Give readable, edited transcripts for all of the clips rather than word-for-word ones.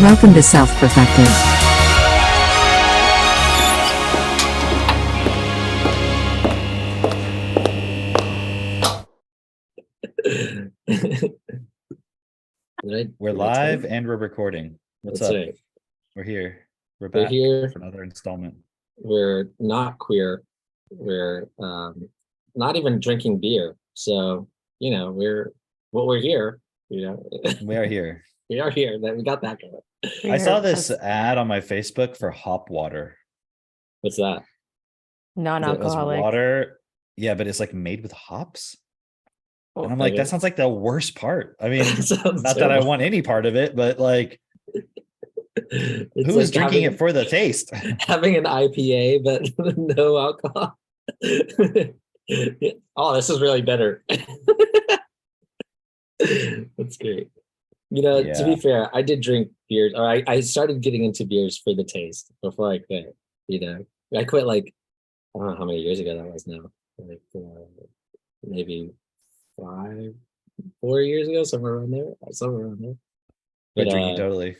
Welcome to Self Perfected. We're live and we're recording. What's That's up? right. We're here. We're We're back here. for another installment. We're not queer. We're not even drinking beer. So, we're here. We are here. We are here. That we got that going. I saw this ad on my Facebook for hop water. What's that? It was Non-alcoholic. water. Yeah, but it's like made with hops. Oh, And I'm like, that sounds like the worst part. I mean, not that I want any part of it, but like, who's like drinking it for the taste? having an IPA, but no alcohol. Oh, this is really better. That's great. To be fair, I did drink beers, or I started getting into beers for the taste before I quit. I quit like, I don't know how many years ago that was now. Like maybe 4 years ago, somewhere around there. But But drinking totally.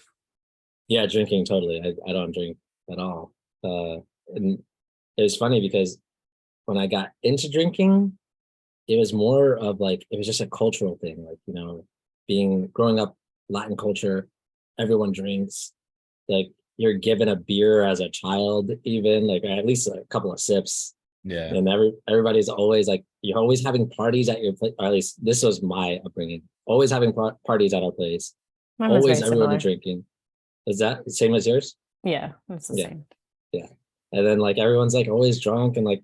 yeah, drinking totally. I don't drink at all. And it was funny because when I got into drinking, it was more of like, it was just a cultural thing. Like, growing up Latin culture, everyone drinks. Like, you're given a beer as a child, even like at least a couple of sips. Yeah. And everybody's always like, you're always having parties at your place, or at least this was my upbringing. Always having parties at our place. Mine was Always very everyone similar. drinking. Is that the same as yours? Yeah, it's the Yeah. same. Yeah. And then like everyone's like always drunk and like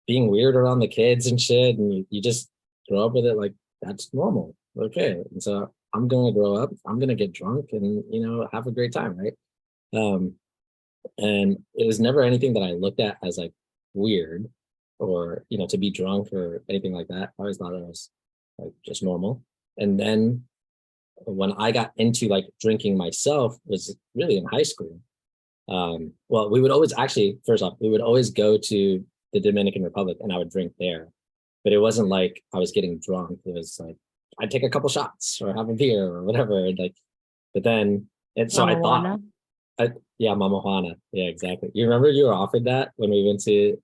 being weird around the kids and shit. And you just grow up with it like that's normal. Okay. And so I'm gonna grow up, I'm gonna get drunk and have a great time, right? And it was never anything that I looked at as like weird or to be drunk or anything like that. I always thought it was like just normal. And then when I got into like drinking myself was really in high school. Well, we would always actually, first off, we would always go to the Dominican Republic and I would drink there. But it wasn't like I was getting drunk. It was like I'd take a couple shots or have a beer or whatever. But then, and so Mama I thought, yeah, Mama Juana. Yeah, exactly. You remember you were offered that when we went to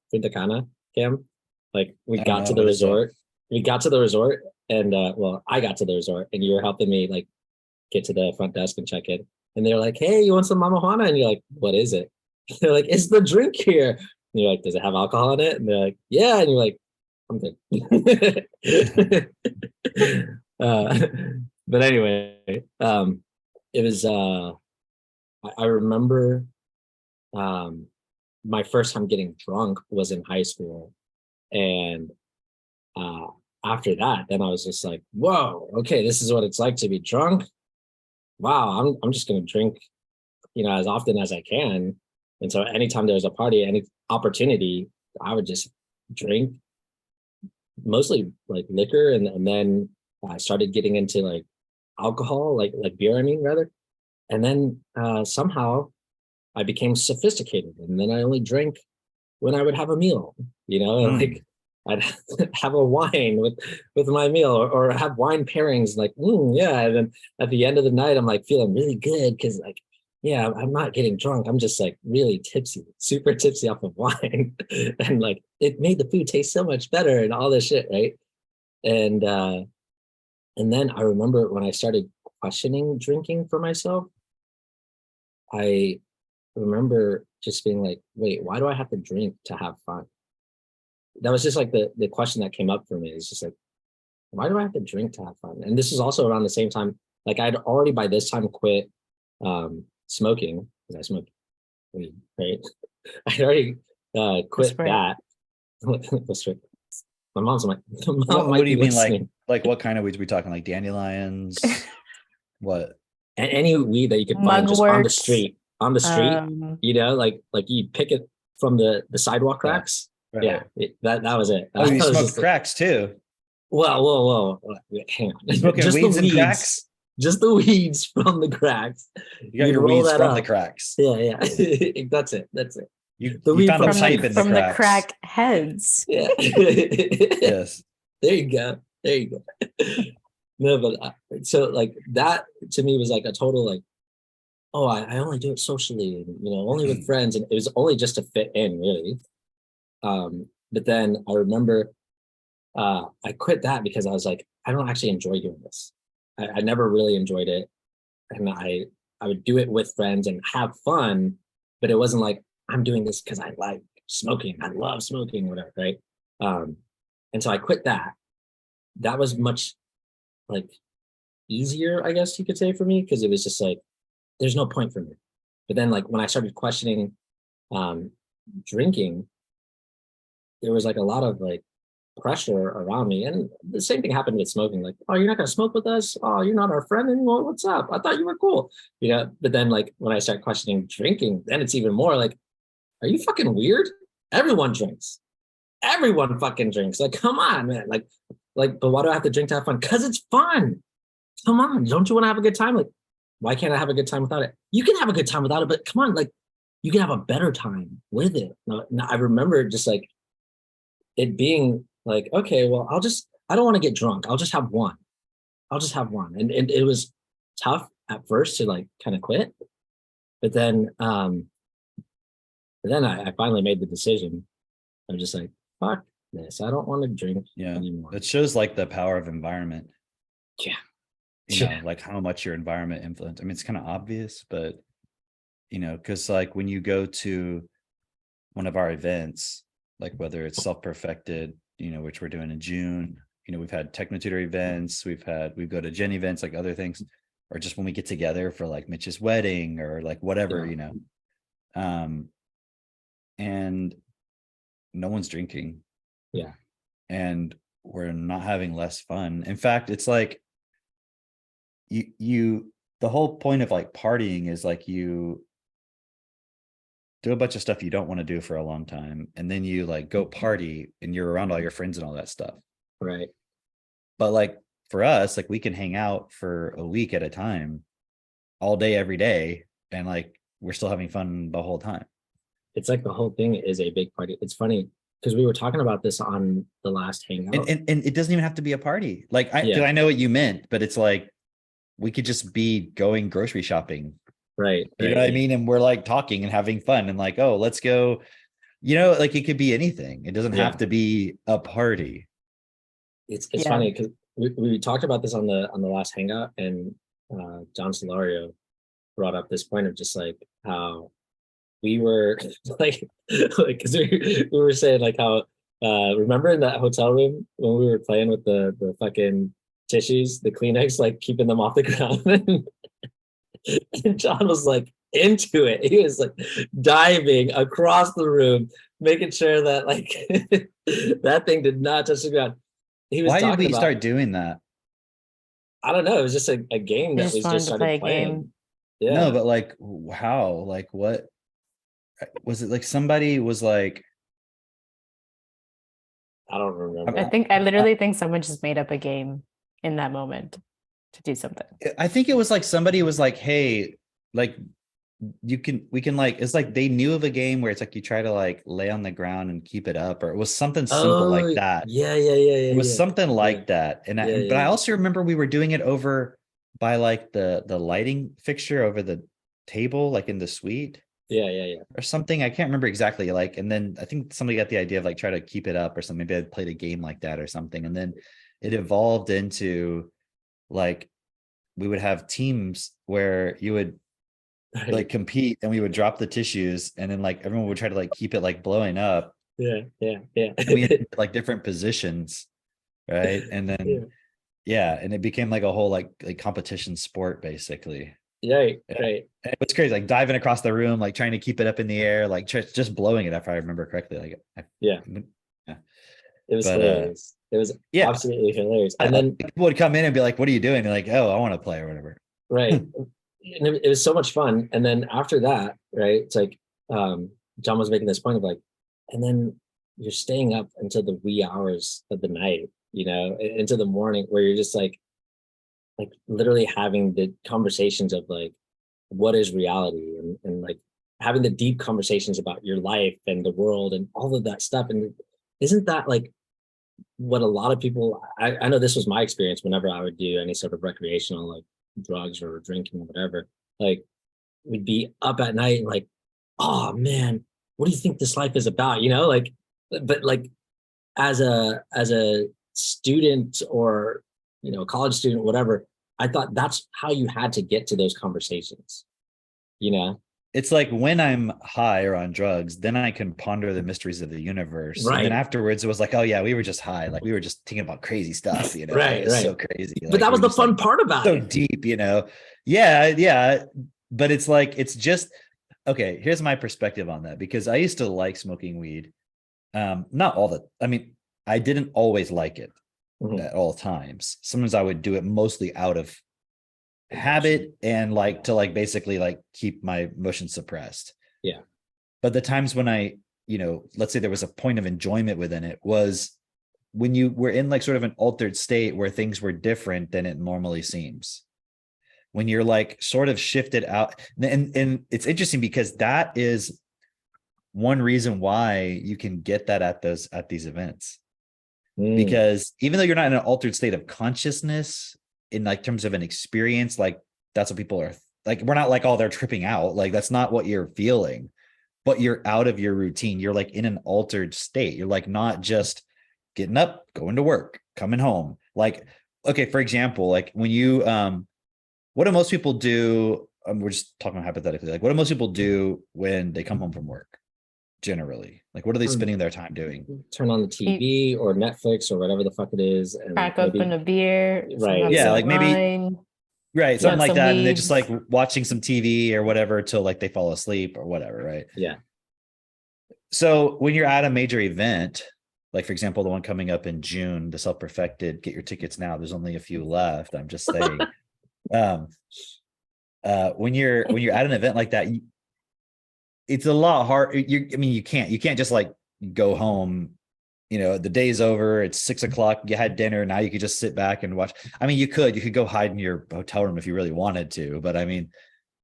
Punta Cana, Cam? Like we got to the resort. We got to the resort and well, I got to the resort and you were helping me like get to the front desk and check in. And they're like, hey, you want some Mama Juana? And you're like, what is it? They're like, it's the drink here. And you're like, does it have alcohol in it? And they're like, yeah. And you're like, I'm good. But anyway, it was, I remember my first time getting drunk was in high school. And after that, then I was just like, whoa, okay, this is what it's like to be drunk. Wow, I'm just gonna drink, as often as I can. And so anytime there was a party, any opportunity, I would just drink, mostly like liquor, and then I started getting into like alcohol, like beer, I mean, rather. And then somehow I became sophisticated, and then I only drank when I would have a meal, like I'd have a wine with my meal or have wine pairings like, yeah. And then at the end of the night, I'm like feeling really good because like, yeah, I'm not getting drunk. I'm just like really tipsy, super tipsy off of wine. And like, it made the food taste so much better and all this shit, right? And then I remember when I started questioning drinking for myself, I remember just being like, wait, why do I have to drink to have fun? That was just like the question that came up for me. It's just like, why do I have to drink to have fun? And this is also around the same time, like I'd already by this time quit smoking because I smoked weed, right? I'd already quit that. My mom's like, what do you mean? Like what kind of weeds are we talking? Like dandelions? What? Any weed that you could find just on the street. On the street, like you pick it from the sidewalk cracks. Right. Yeah, that was it. Oh, you smoked cracks too? Well, whoa. Hang on. Smoking just weeds and cracks? Just the weeds from the cracks. You got your weeds from the cracks. Yeah. That's it. You found a pipe in the crack heads. Yeah. Yes. There you go. No, but so like that to me was like a total like oh, I only do it socially, and, only with friends, and it was only just to fit in, really. But then I remember I quit that because I was like, I don't actually enjoy doing this. I never really enjoyed it, and I would do it with friends and have fun, but it wasn't like I'm doing this because I like smoking. I love smoking, whatever, right? Um, and so I quit that. That was much like easier, I guess you could say, for me, because it was just like there's no point for me. But then like when I started questioning um drinking, there was like a lot of like pressure around me. And the same thing happened with smoking. Like, oh, you're not gonna smoke with us? Oh, you're not our friend anymore. What's up? I thought you were cool. But then like when I start questioning drinking, then it's even more like, are you fucking weird? Everyone drinks. Everyone fucking drinks. Like, come on, man. Like, but why do I have to drink to have fun? Because it's fun. Come on, don't you want to have a good time? Like, why can't I have a good time without it? You can have a good time without it, but come on, like, you can have a better time with it. No, I remember just like it being like, okay, well, I don't want to get drunk. I'll just have one. I'll just have one. And it was tough at first to like kind of quit. But then I finally made the decision. I'm just like, fuck this. I don't want to drink Yeah. anymore. It shows like the power of environment. Yeah. Like how much your environment influence. I mean, it's kind of obvious, but because like when you go to one of our events, like whether it's self-perfected, which we're doing in June, we've had Technotutor events, we go to Gen events, like other things, or just when we get together for like Mitch's wedding or like whatever, and no one's drinking. Yeah. And we're not having less fun. In fact, it's like the whole point of like partying is like you do a bunch of stuff you don't want to do for a long time, and then you like go party and you're around all your friends and all that stuff. Right. But like for us, like we can hang out for a week at a time, all day, every day, and like we're still having fun the whole time. It's like the whole thing is a big party. It's funny because we were talking about this on the last hangout. And it doesn't even have to be a party. Like I know what you meant, but it's like we could just be going grocery shopping. Right. You know what I mean? And we're like talking and having fun and like, oh, let's go, like it could be anything. It doesn't have to be a party. It's funny because we talked about this on the last hangout, and John Solario brought up this point of just like how we were like because we were saying like how remember in that hotel room when we were playing with the fucking tissues, the Kleenex, like keeping them off the ground. And John was like into it. He was like diving across the room, making sure that like that thing did not touch the ground. He was. Why did we start doing that? I don't know. It was just a game that we just started playing. Yeah. No, but like how? Like what? Was it like somebody was like, I don't remember. I literally think someone just made up a game in that moment to do something. I think it was like somebody was like, hey, like we can like, it's like they knew of a game where it's like you try to like lay on the ground and keep it up, or it was something simple like that. Yeah. It was something like that. And but I also remember we were doing it over by like the lighting fixture over the table, like in the suite. Yeah. Or something. I can't remember exactly. Like, and then I think somebody got the idea of like try to keep it up or something. Maybe I played a game like that or something. And then it evolved into like we would have teams where you would like compete and we would drop the tissues and then like everyone would try to like keep it like blowing up. Yeah. And we had like different positions, right? And then and it became like a whole like competition sport basically. Right. It was crazy, like diving across the room, like trying to keep it up in the air, like just blowing it, if I remember correctly. Like it was hilarious. It was absolutely hilarious. And then people would come in and be like, what are you doing? And like, oh, I want to play or whatever. Right. And it was so much fun. And then after that, right, it's like John was making this point of like, and then you're staying up until the wee hours of the night, into the morning, where you're just like literally having the conversations of like what is reality, and like having the deep conversations about your life and the world and all of that stuff. And isn't that like what a lot of people, I know this was my experience whenever I would do any sort of recreational like drugs or drinking or whatever, like we'd be up at night and like, oh man, what do you think this life is about? Like, but like as a student or college student, whatever, I thought that's how you had to get to those conversations. You know, It's like when I'm high or on drugs, then I can ponder the mysteries of the universe. And then right, afterwards, it was like, oh yeah, we were just high. Like we were just thinking about crazy stuff, It right, was so right. crazy. But Like that we was were the just like fun part about so it. deep. Yeah, yeah. But it's like, it's just okay. Here's my perspective on that because I used to like smoking weed. Not all the, I mean, I didn't always like it Mhm. at all times. Sometimes I would do it mostly out of Compulsion. habit and like to like basically like keep my emotions suppressed. Yeah. But the times when I, let's say there was a point of enjoyment within it was when you were in like sort of an altered state where things were different than it normally seems. When you're like sort of shifted out. And it's interesting because that is one reason why you can get that at these events. Mm. Because even though you're not in an altered state of consciousness in like terms of an experience, like that's what people are like, we're not like, oh, they're tripping out. Like that's not what you're feeling, but you're out of your routine. You're like in an altered state. You're like not just getting up, going to work, coming home. Like, okay, for example, like when you what do most people do? We're just talking hypothetically, like what do most people do when they come home from work? Generally, like what are they spending their time doing? Turn on the You TV or Netflix or whatever the fuck it is, and crack open maybe a beer, right, have Yeah, some like exactly. maybe wine, right, something Yeah, smoke like some that, and they're just like weeds. watching some TV or whatever till like they fall asleep or whatever, right? yeah. So when you're at a major event, like for example, the one coming up in June, the Self-Perfected, get your tickets now. There's only a few left. I'm just saying. Um, when you're at an event like that, it's a lot hard. I mean, you can't just like go home. The day's over. It's 6 o'clock. You had dinner. Now you could just sit back and watch. I mean, you could go hide in your hotel room if you really wanted to, but I mean,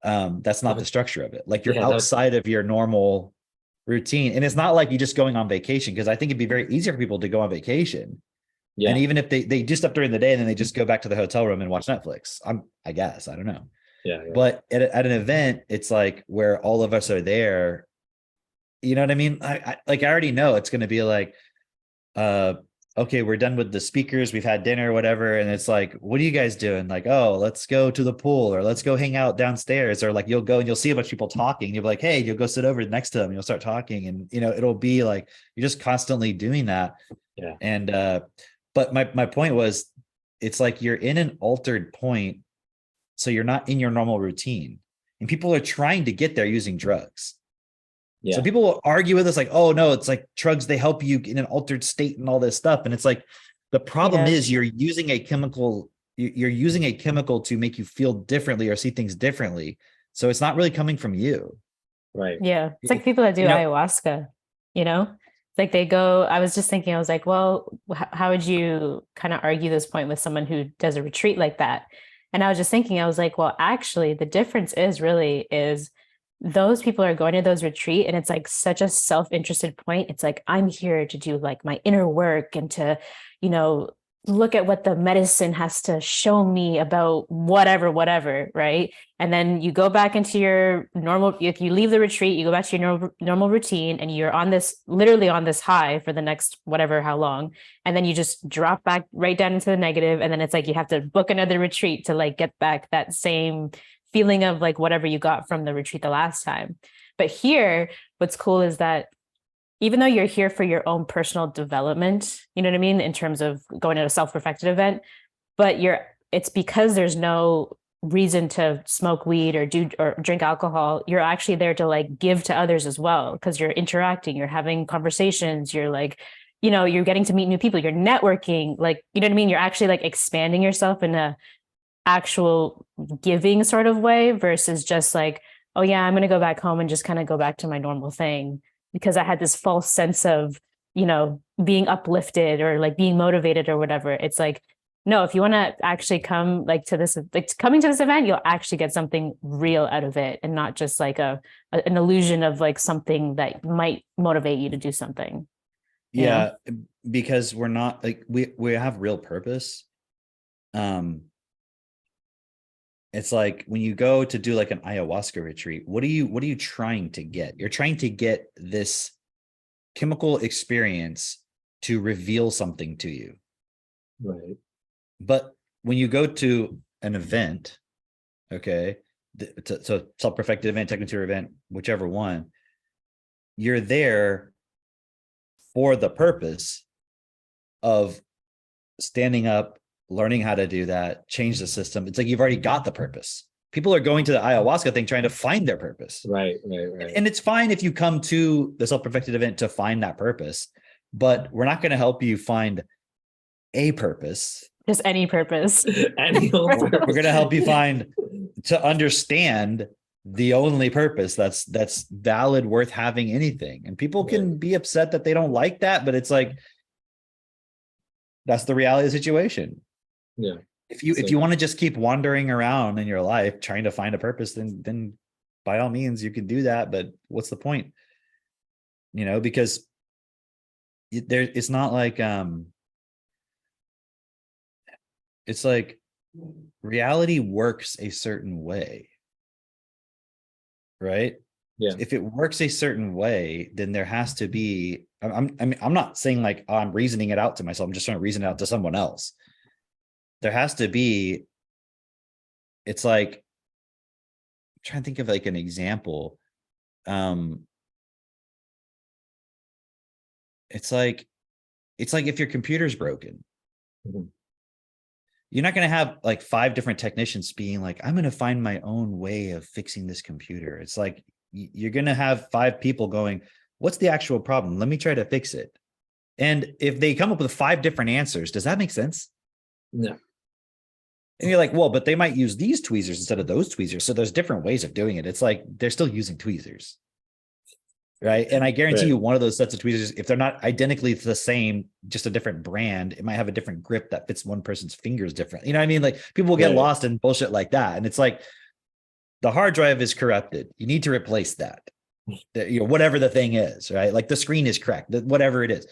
that's not the structure of it. Like you're Yeah, that outside of your normal routine. And it's not like you just going on vacation, because I think it'd be very easy for people to go on vacation. And yeah, even if they do stuff during the day and then they just go back to the hotel room and watch Netflix. I guess, I don't know. yeah, yeah. But at an event, it's like where all of us are there. You know what I mean? I already know it's going to be like, uh, okay, we're done with the speakers. We've had dinner, whatever. And it's like, what are you guys doing? Like, oh, let's go to the pool or let's go hang out downstairs. Or like, you'll go and you'll see a bunch of people talking. You'll be like, hey, you'll go sit over next to them. And you'll start talking. And, it'll be like, you're just constantly doing that. Yeah. And, but my point was, it's like you're in an altered point. So you're not in your normal routine. And people are trying to get there using drugs. Yeah. So people will argue with us like, oh no, it's like drugs, they help you in an altered state and all this stuff. And it's like, the problem Yeah. is you're using a chemical to make you feel differently or see things differently. So it's not really coming from you. Right. Yeah. It's like people that do You know, ayahuasca, It's like they go, I was just thinking, I was like, well, how would you kind of argue this point with someone who does a retreat like that? And I was just thinking, I was like, well, actually, the difference is those people are going to those retreat and it's like such a self-interested point. It's like, I'm here to do like my inner work and to, look at what the medicine has to show me about whatever, right? And then you go back into your normal, if you leave the retreat, you go back to your normal routine and you're literally on this high for the next whatever, how long. And then you just drop back right down into the negative. And then it's like, you have to book another retreat to like get back that same feeling of like whatever you got from the retreat the last time. But here, what's cool is that even though you're here for your own personal development, you know what I mean, in terms of going to a self-perfected event, but it's because there's no reason to smoke weed or drink alcohol. You're actually there to like give to others as well, because you're interacting, you're having conversations, you're like, you're getting to meet new people, you're networking, like, you know what I mean? You're actually like expanding yourself in a actual giving sort of way versus just like, oh yeah, I'm going to go back home and just kind of go back to my normal thing because I had this false sense of, being uplifted or like being motivated or whatever. It's like, no, if you want to actually come like to this, like coming to this event, you'll actually get something real out of it and not just like an illusion of like something that might motivate you to do something. yeah, because we're not like, we have real purpose. it's like when you go to do like an ayahuasca retreat, what are you trying to get? You're trying to get this chemical experience to reveal something to you. Right. But when you go to an event, okay, so self-perfected event, technical event, whichever one, you're there for the purpose of standing up, learning how to do that, change the system. It's like you've already got the purpose. People are going to the ayahuasca thing trying to find their purpose. Right. And it's fine if you come to the self-perfected event to find that purpose, but we're not going to help you find a purpose. Just any purpose. Any old We're purpose. going to help you find, to understand the only purpose that's valid, worth having anything. And people can be upset that they don't like that, but it's like, that's the reality of the situation. Yeah. If you want to just keep wandering around in your life trying to find a purpose, then by all means you can do that. But what's the point? Because it's not like it's like reality works a certain way, right? Yeah. If it works a certain way, then there has to be. I'm not saying like, oh, I'm reasoning it out to myself. I'm just trying to reason it out to someone else. There has to be. It's like, I'm trying to think of like an example. It's like if your computer's broken. Mhm. You're not going to have like 5 different technicians being like, I'm going to find my own way of fixing this computer. It's like you're going to have 5 people going, what's the actual problem? Let me try to fix it. And if they come up with 5 different answers, does that make sense? No. And you're like, well, but they might use these tweezers instead of those tweezers. So there's different ways of doing it. It's like they're still using tweezers. Right. And I guarantee you one of those sets of tweezers, if they're not identically the same, just a different brand, it might have a different grip that fits one person's fingers different. You know what I mean? Like people get lost in bullshit like that. And it's like the hard drive is corrupted. You need to replace that. Whatever the thing is, right? Like the screen is cracked, whatever it is.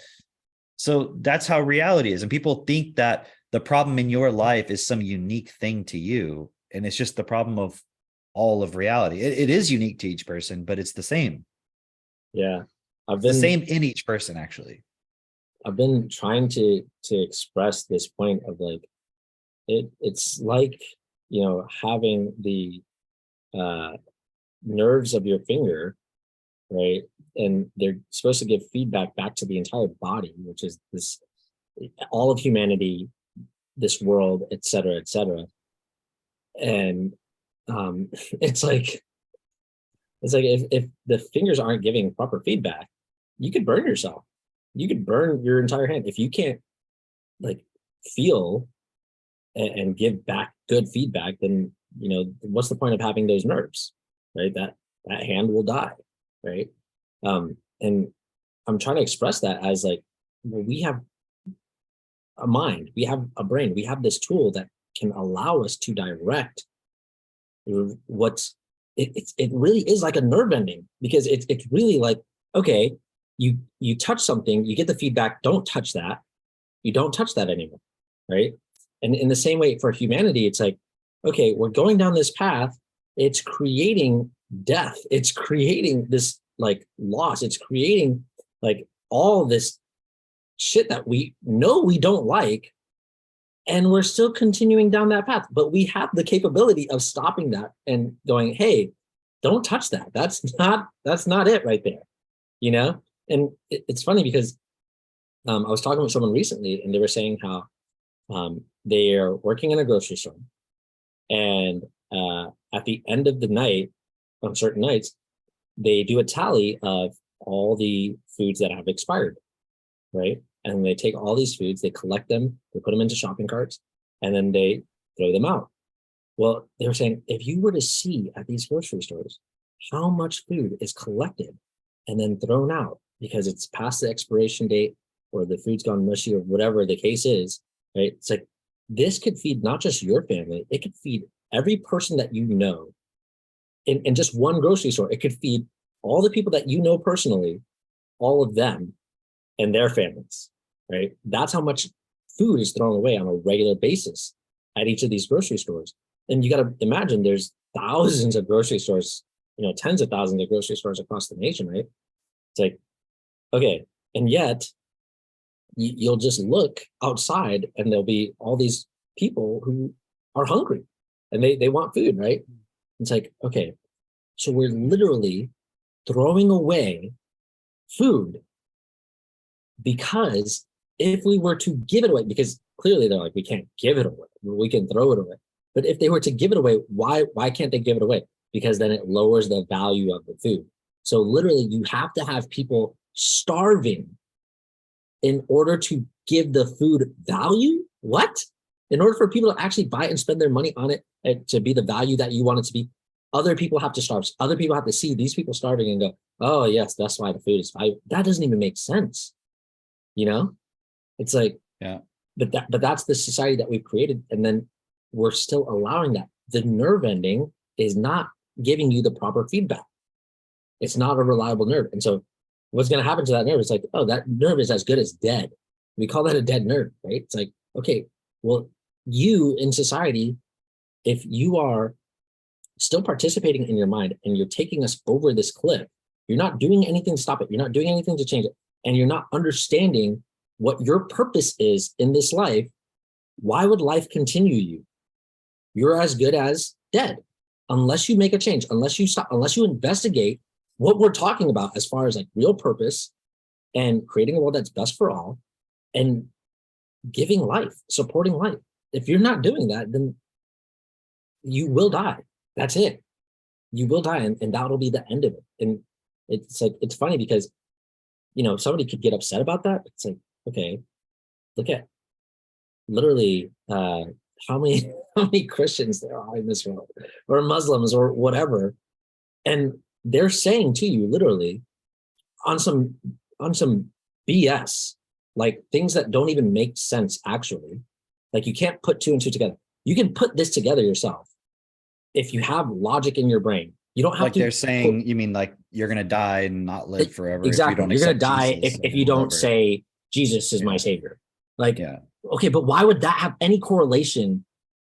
So that's how reality is. And people think that the problem in your life is some unique thing to you. And it's just the problem of all of reality. It is unique to each person, but it's the same. Yeah. It's the same in each person, actually. I've been trying to express this point of like, it's like, having the nerves of your finger, right? And they're supposed to give feedback back to the entire body, which is this, all of humanity, this world, et cetera, et cetera. And it's like if the fingers aren't giving proper feedback, you could burn yourself. You could burn your entire hand if you can't like feel and give back good feedback. Then what's the point of having those nerves, right? That hand will die, right? And I'm trying to express that as like, well, we have a mind, we have a brain, we have this tool that can allow us to direct what's it really is like a nerve ending, because it's really like, okay, you touch something, you get the feedback, don't touch that, you don't touch that anymore, right? And in the same way for humanity, it's like, okay, we're going down this path, it's creating death, it's creating this like loss, it's creating like all this shit that we know we don't like, and we're still continuing down that path. But we have the capability of stopping that and going, hey, don't touch that. That's not it right there, And it's funny because I was talking with someone recently, and they were saying how they are working in a grocery store, and at the end of the night, on certain nights, they do a tally of all the foods that have expired, right? And they take all these foods, they collect them, they put them into shopping carts, and then they throw them out. Well, they were saying, if you were to see at these grocery stores how much food is collected and then thrown out because it's past the expiration date or the food's gone mushy or whatever the case is, right? It's like, this could feed not just your family, it could feed every person that you know in just one grocery store. It could feed all the people that you know personally, all of them and their families, right? That's how much food is thrown away on a regular basis at each of these grocery stores. And you got to imagine there's thousands of grocery stores, tens of thousands of grocery stores across the nation, right? It's like, okay, and yet you'll just look outside and there'll be all these people who are hungry and they want food, right? It's like, okay, so we're literally throwing away food because if we were to give it away, because clearly they're like, we can't give it away, we can throw it away. But if they were to give it away, why can't they give it away? Because then it lowers the value of the food. So literally you have to have people starving in order to give the food value. What? In order for people to actually buy and spend their money on it and to be the value that you want it to be, other people have to starve. Other people have to see these people starving and go, oh yes, that's why the food is valuable. That doesn't even make sense. It's like, Yeah. But that's the society that we've created. And then we're still allowing that. The nerve ending is not giving you the proper feedback. It's not a reliable nerve. And so what's going to happen to that nerve is like, oh, that nerve is as good as dead. We call that a dead nerve, right? It's like, okay, well, you in society, if you are still participating in your mind and you're taking us over this cliff, you're not doing anything to stop it. You're not doing anything to change it. And you're not understanding what your purpose is in this life. Why would life continue you? You're as good as dead unless you make a change, unless you stop, unless you investigate what we're talking about as far as like real purpose and creating a world that's best for all and giving life, supporting life. If you're not doing that, then you will die. That's it. You will die, and that'll be the end of it. And it's like, it's funny because, somebody could get upset about that. It's like, okay, look at literally how many Christians there are in this world, or Muslims or whatever. And they're saying to you literally on some BS, like things that don't even make sense actually. Like you can't put two and two together. You can put this together yourself if you have logic in your brain. You don't have Like to. they're saying, you mean like you're gonna die and not live forever? Exactly. If you don't You're gonna accept die Jesus if or you don't whatever. say Jesus is my Yeah. savior. Like, Yeah. okay, but why would that have any correlation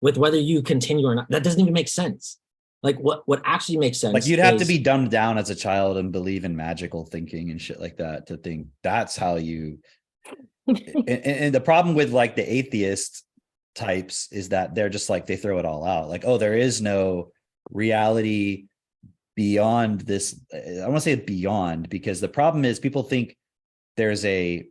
with whether you continue or not? That doesn't even make sense. Like what actually makes sense. Like you'd have to is- be dumbed down as a child and believe in magical thinking and shit like that to think that's how you. And the problem with like the atheist types is that they're just like, they throw it all out. Like, oh, there is no reality beyond this. I want to say beyond, because the problem is people think there's a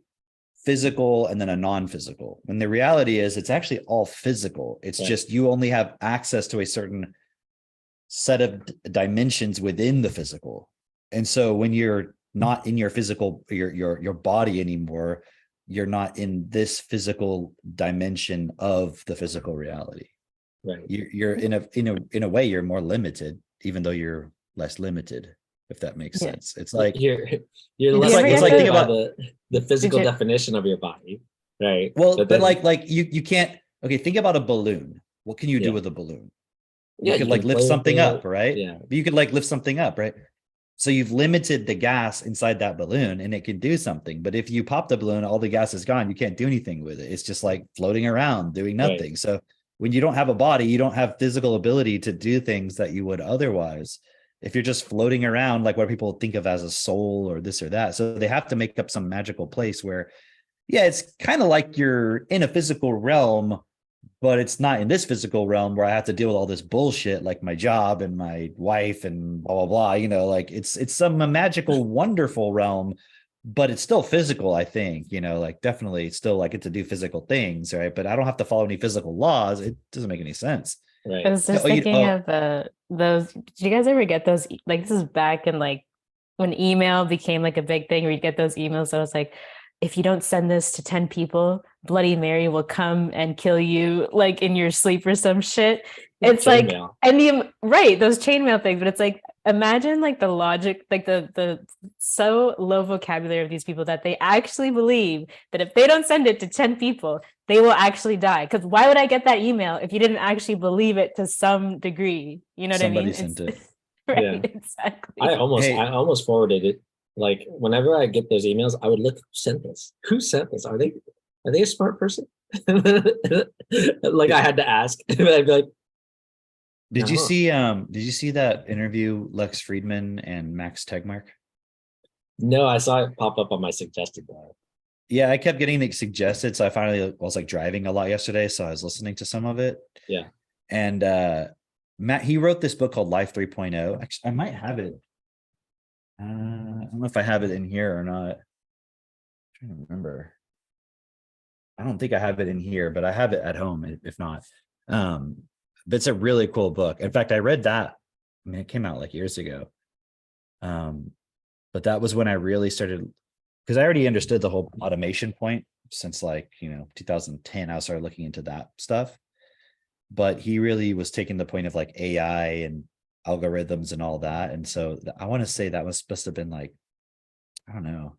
physical and then a non-physical, when the reality is it's actually all physical. It's Right. just you only have access to a certain set of dimensions within the physical. And so when you're not in your physical, your body anymore, you're not in this physical dimension of the physical reality. right. You're in a way you're more limited, even though you're less limited, if that makes Yeah. sense. It's like, you're you less ever it's get like, think by about, the physical you- definition of your body, right? well, but then- like you can't, okay, think about a balloon. What can you do Yeah. with a balloon? Yeah, You could you like can lift play with something it. up, right? Yeah. But you could like lift something up, right? So you've limited the gas inside that balloon and it can do something. But if you pop the balloon, all the gas is gone. You can't do anything with it. It's just like floating around doing Right. nothing. So when you don't have a body, you don't have physical ability to do things that you would otherwise. If you're just floating around, like what people think of as a soul or this or that. So they have to make up some magical place where, yeah, it's kind of like you're in a physical realm, but it's not in this physical realm where I have to deal with all this bullshit, like my job and my wife and blah, blah, blah, like it's some magical, wonderful realm, but it's still physical. I think, like definitely it's still like, get to do physical things. Right. But I don't have to follow any physical laws. It doesn't make any sense. Right. I was just thinking of those. Did you guys ever get those? Like, this is back in like when email became like a big thing, where you get those emails that was like, if you don't send this to 10 people, Bloody Mary will come and kill you like in your sleep or some shit. It's like, Chainmail. and right, those chainmail things, but it's like, imagine like the logic, like the so low vocabulary of these people that they actually believe that if they don't send it to 10 people, they will actually die. Because why would I get that email if you didn't actually believe it to some degree? You know what I mean? Somebody sent it. Right, Yeah. exactly. I Hey. almost forwarded it. Like whenever I get those emails, I would look, who sent this? Who sent this? Are they a smart person? Like I had to ask. I'd be like, Did you see that interview Lex Friedman and Max Tegmark? No, I saw it pop up on my suggested bar. Yeah, I kept getting it suggested. So I finally was like driving a lot yesterday. So I was listening to some of it. Yeah. And Matt, he wrote this book called Life 3.0. Actually, I might have it. I don't know if I have it in here or not. I'm trying to remember. I don't think I have it in here, but I have it at home if not. But it's a really cool book. In fact, I read that. I mean, it came out like years ago. But that was when I really started, because I already understood the whole automation point since like, 2010, I started looking into that stuff. But he really was taking the point of like AI and algorithms and all that. And so I want to say that was supposed to have been like, I don't know. I'm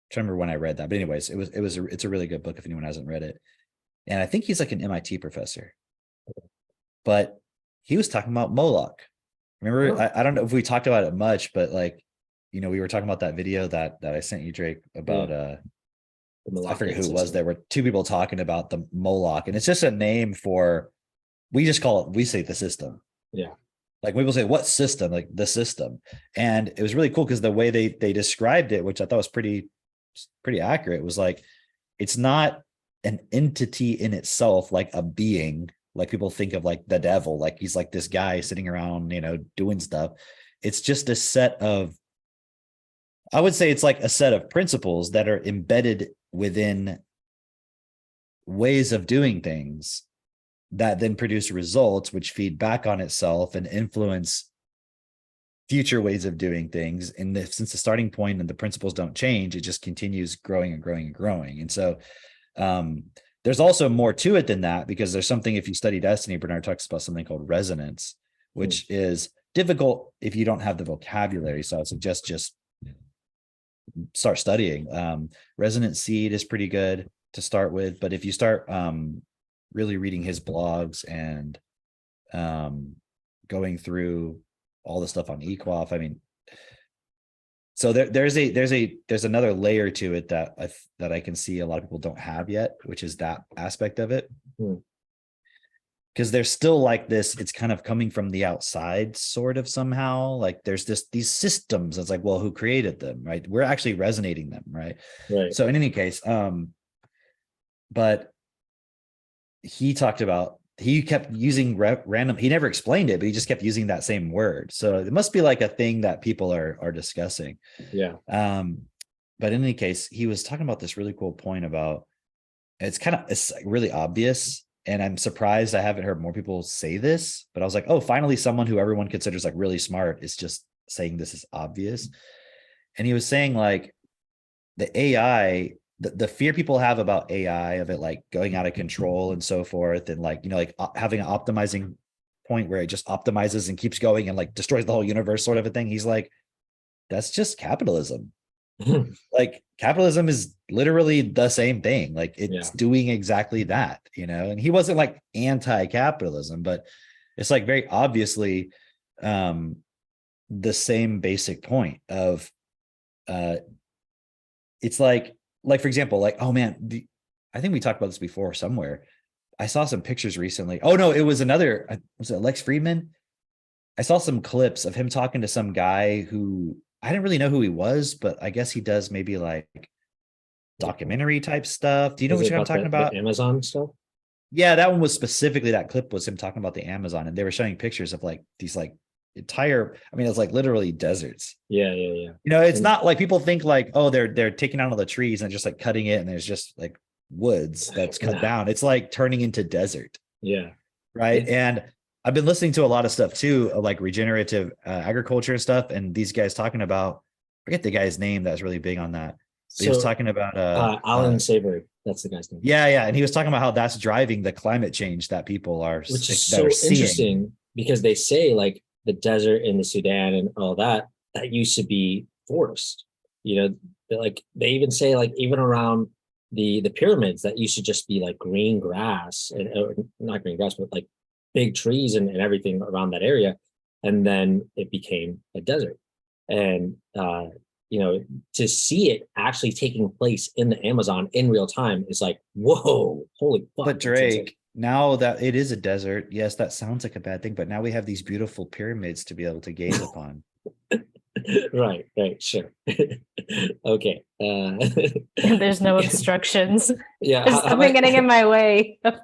trying to remember when I read that. But anyways, it's a really good book if anyone hasn't read it. And I think he's like an MIT professor. But he was talking about Moloch. Remember, I don't know if we talked about it much, but like, we were talking about that video that I sent you, Drake, about I forget who it was. There were two people talking about the Moloch, and it's just a name for, we say the system. Yeah. Like people say, what system? Like the system. And it was really cool because the way they described it, which I thought was pretty accurate, was like, it's not an entity in itself, like a being, like people think of like the devil, like he's like this guy sitting around, doing stuff. It's just a set of, I would say it's like a set of principles that are embedded within ways of doing things that then produce results, which feed back on itself and influence future ways of doing things. And since the starting point and the principles don't change, it just continues growing and growing and growing. And so there's also more to it than that, because there's something, if you study Destiny, Bernard talks about something called resonance, which is difficult if you don't have the vocabulary. So I suggest just start studying. Resonant Seed is pretty good to start with, but if you start really reading his blogs and going through all the stuff on Equoff, I mean, so there's another layer to it that I can see a lot of people don't have yet, which is that aspect of it. Because there's still like this, it's kind of coming from the outside sort of somehow, like there's these systems. It's like, well, who created them, right? We're actually resonating them, right? So in any case, but he talked about, he kept using random, he never explained it, but he just kept using that same word. So it must be like a thing that people are discussing. But in any case, he was talking about this really cool point about, it's really obvious. And I'm surprised I haven't heard more people say this, but I was like, oh, finally, someone who everyone considers like really smart is just saying this is obvious. And he was saying like the AI, the fear people have about AI, of it like going out of control and so forth, and like, like having an optimizing point where it just optimizes and keeps going and like destroys the whole universe sort of a thing. He's like, that's just capitalism. Like capitalism is literally the same thing. Like it's doing exactly that, and he wasn't like anti-capitalism, but it's like very obviously the same basic point of it's like for example, like, oh man, I think we talked about this before somewhere. I saw some pictures recently. Oh no, it was was it Lex Friedman? I saw some clips of him talking to some guy who I didn't really know who he was, but I guess he does maybe like documentary type stuff. Do you know what I'm talking about? The Amazon stuff? Yeah, that one was specifically, that clip was him talking about the Amazon, and they were showing pictures of like these like entire, I mean, it's like literally deserts. Yeah. It's not like people think like, oh, they're taking out all the trees and just like cutting it, and there's just like woods that's cut down. It's like turning into desert. Yeah. Right. And I've been listening to a lot of stuff too, like regenerative agriculture and stuff. And these guys talking about, forget the guy's name that's really big on that. He was talking about Alan Savory. That's the guy's name. Yeah. And he was talking about how that's driving the climate change that people are, which is so interesting, because they say like the desert in the Sudan and all that used to be forest. Like they even say like even around the pyramids, that used to just be like green grass, and not green grass, but like big trees and everything around that area. And then it became a desert. And, to see it actually taking place in the Amazon in real time is like, whoa, holy fuck. But Drake, now that it is a desert, yes, that sounds like a bad thing, but now we have these beautiful pyramids to be able to gaze upon. Right, sure. Okay. There's no obstructions. Yeah, There's nothing getting in my way of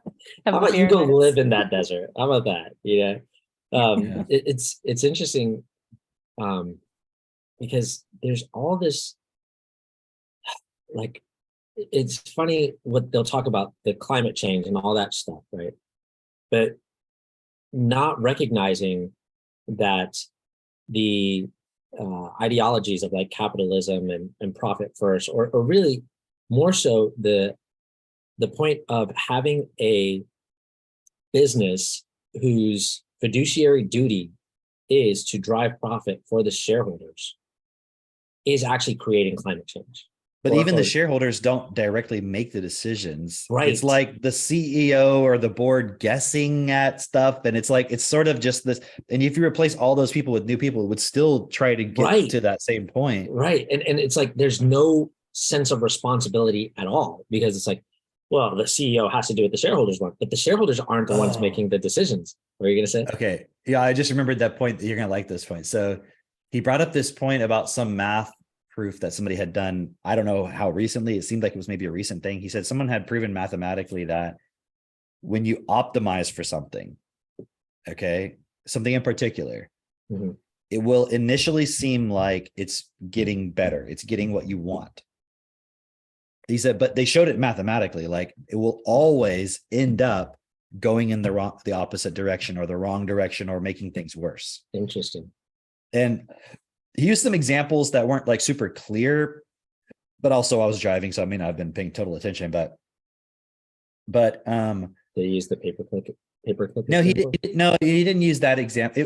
how the about you go pyramids. live in that desert? How about that? Yeah. It's interesting, because there's all this, like, it's funny what they'll talk about, the climate change and all that stuff, right? But not recognizing that the ideologies of like capitalism and profit first, or really more so the point of having a business whose fiduciary duty is to drive profit for the shareholders, is actually creating climate change. But even the Or shareholders don't directly make the decisions. Right. It's like the CEO or the board guessing at stuff. And it's like, it's sort of just this. And if you replace all those people with new people, it would still try to get Right. to that same point. right, and it's like there's no sense of responsibility at all, because it's like, well, the CEO has to do what the shareholders want, but the shareholders aren't the ones Oh. making the decisions. What are you gonna say? Okay. Yeah, I just remembered that point. You're going to like this point. So he brought up this point about some math proof that somebody had done. I don't know how recently. It seemed like it was maybe a recent thing. He said someone had proven mathematically that when you optimize for something, okay, something in particular, Mhm. it will initially seem like it's getting better. It's getting what you want. He said, but they showed it mathematically, like it will always end up going in the opposite direction or the wrong direction or making things worse. Interesting. And he used some examples that weren't like super clear, but also I was driving, so I may not have been paying total attention, but They use the paperclip. no, he example? didn't use that example.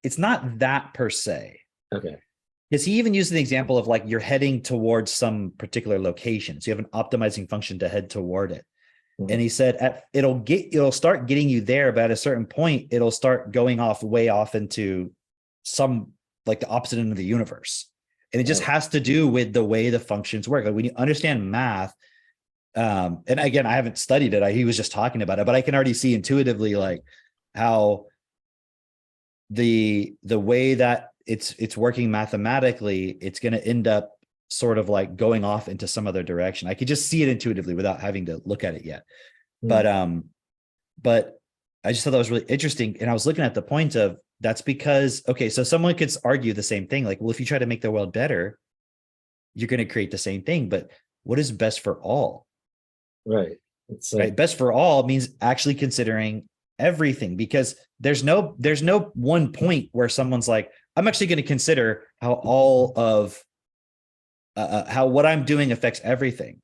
It's not that per se. Okay. Because he even used an example of like you're heading towards some particular location. So you have an optimizing function to head toward it. Mhm. And he said it'll start getting you there, but at a certain point, it'll start going way off into some like the opposite end of the universe. And it just has to do with the way the functions work. Like when you understand math, and again, I haven't studied it. He was just talking about it, but I can already see intuitively like how the way that it's working mathematically, it's going to end up sort of like going off into some other direction. I could just see it intuitively without having to look at it yet. Hmm. But I just thought that was really interesting. And I was looking at the point of that's because, okay, so someone could argue the same thing. Like, well, if you try to make the world better, you're going to create the same thing. But what is best for all? Right. It's Right. Best for all means actually considering everything, because there's no one point where someone's like, I'm actually going to consider how all of how what I'm doing affects everything.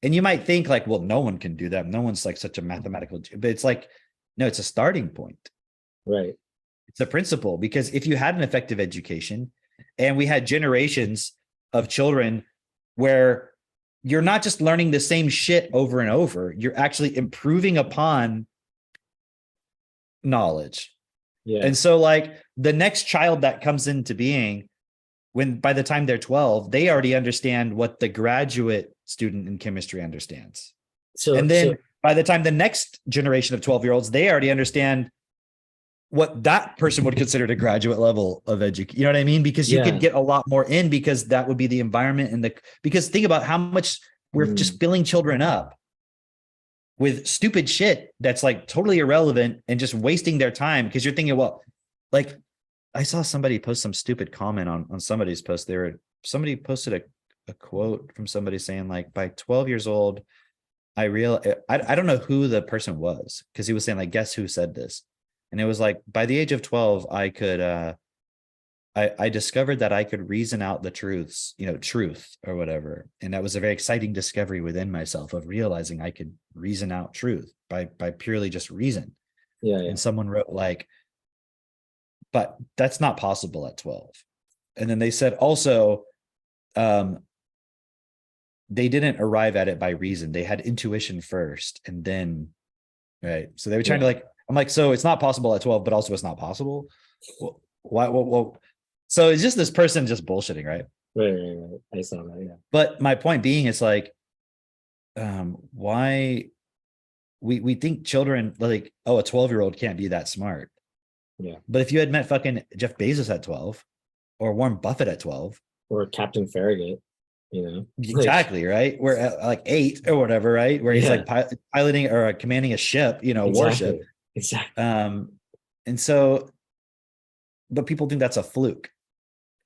And you might think like, well, no one can do that. No one's like such a mathematical, but it's like, no, it's a starting point. right. It's a principle, because if you had an effective education and we had generations of children where you're not just learning the same shit over and over, you're actually improving upon knowledge. Yeah. And so like the next child that comes into being, when by the time they're 12, they already understand what the graduate student in chemistry understands. And then by the time the next generation of 12-year-olds, they already understand what that person would consider the graduate level of education. You know what I mean? Because you could get a lot more in, because that would be the environment and because think about how much we're just filling children up with stupid shit that's like totally irrelevant and just wasting their time, because you're thinking, well, like I saw somebody post some stupid comment on somebody's post. Somebody posted a quote from somebody saying like, by 12 years old, I don't know who the person was, because he was saying like, guess who said this? And it was like, by the age of 12, I could, I discovered that I could reason out the truth or whatever. And that was a very exciting discovery within myself of realizing I could reason out truth by purely just reason. Yeah. And someone wrote like, but that's not possible at 12. And then they said also, they didn't arrive at it by reason. They had intuition first, and then, right. So they were trying to like, I'm like, so it's not possible at 12, but also it's not possible. Well, so it's just this person just bullshitting, right? Right. I saw that. Yeah. But my point being, it's like, why we think children like, oh, a 12-year-old can't be that smart. Yeah. But if you had met fucking Jeff Bezos at 12 or Warren Buffett at 12, Or Captain Farragut, you know, exactly, right? We're at like 8 or whatever, right? Where he's Yeah. like piloting or commanding a ship, you know, warship. Exactly. And so, but people think that's a fluke.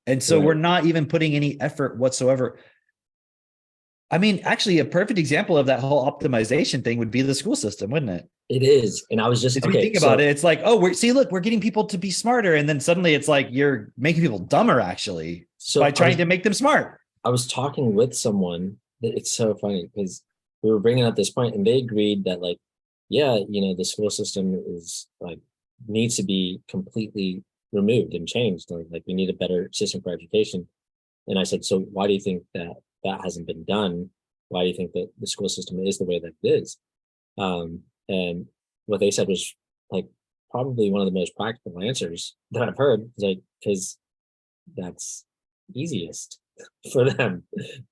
And so Right. we're not even putting any effort whatsoever. I mean, actually, a perfect example of that whole optimization thing would be the school system, wouldn't it? It is. And I was just, If you okay, think about it, it's like, oh, look, we're getting people to be smarter. And then suddenly it's like you're making people dumber, actually, so by trying to make them smart. I was talking with someone. It's so funny because we were bringing up this point and they agreed that like, yeah, you know, the school system is like needs to be completely removed and changed. Like we need a better system for education. And I said, so why do you think that that hasn't been done? Why do you think that the school system is the way that it is? And what they said was like probably one of the most practical answers that I've heard. Like, because that's easiest for them.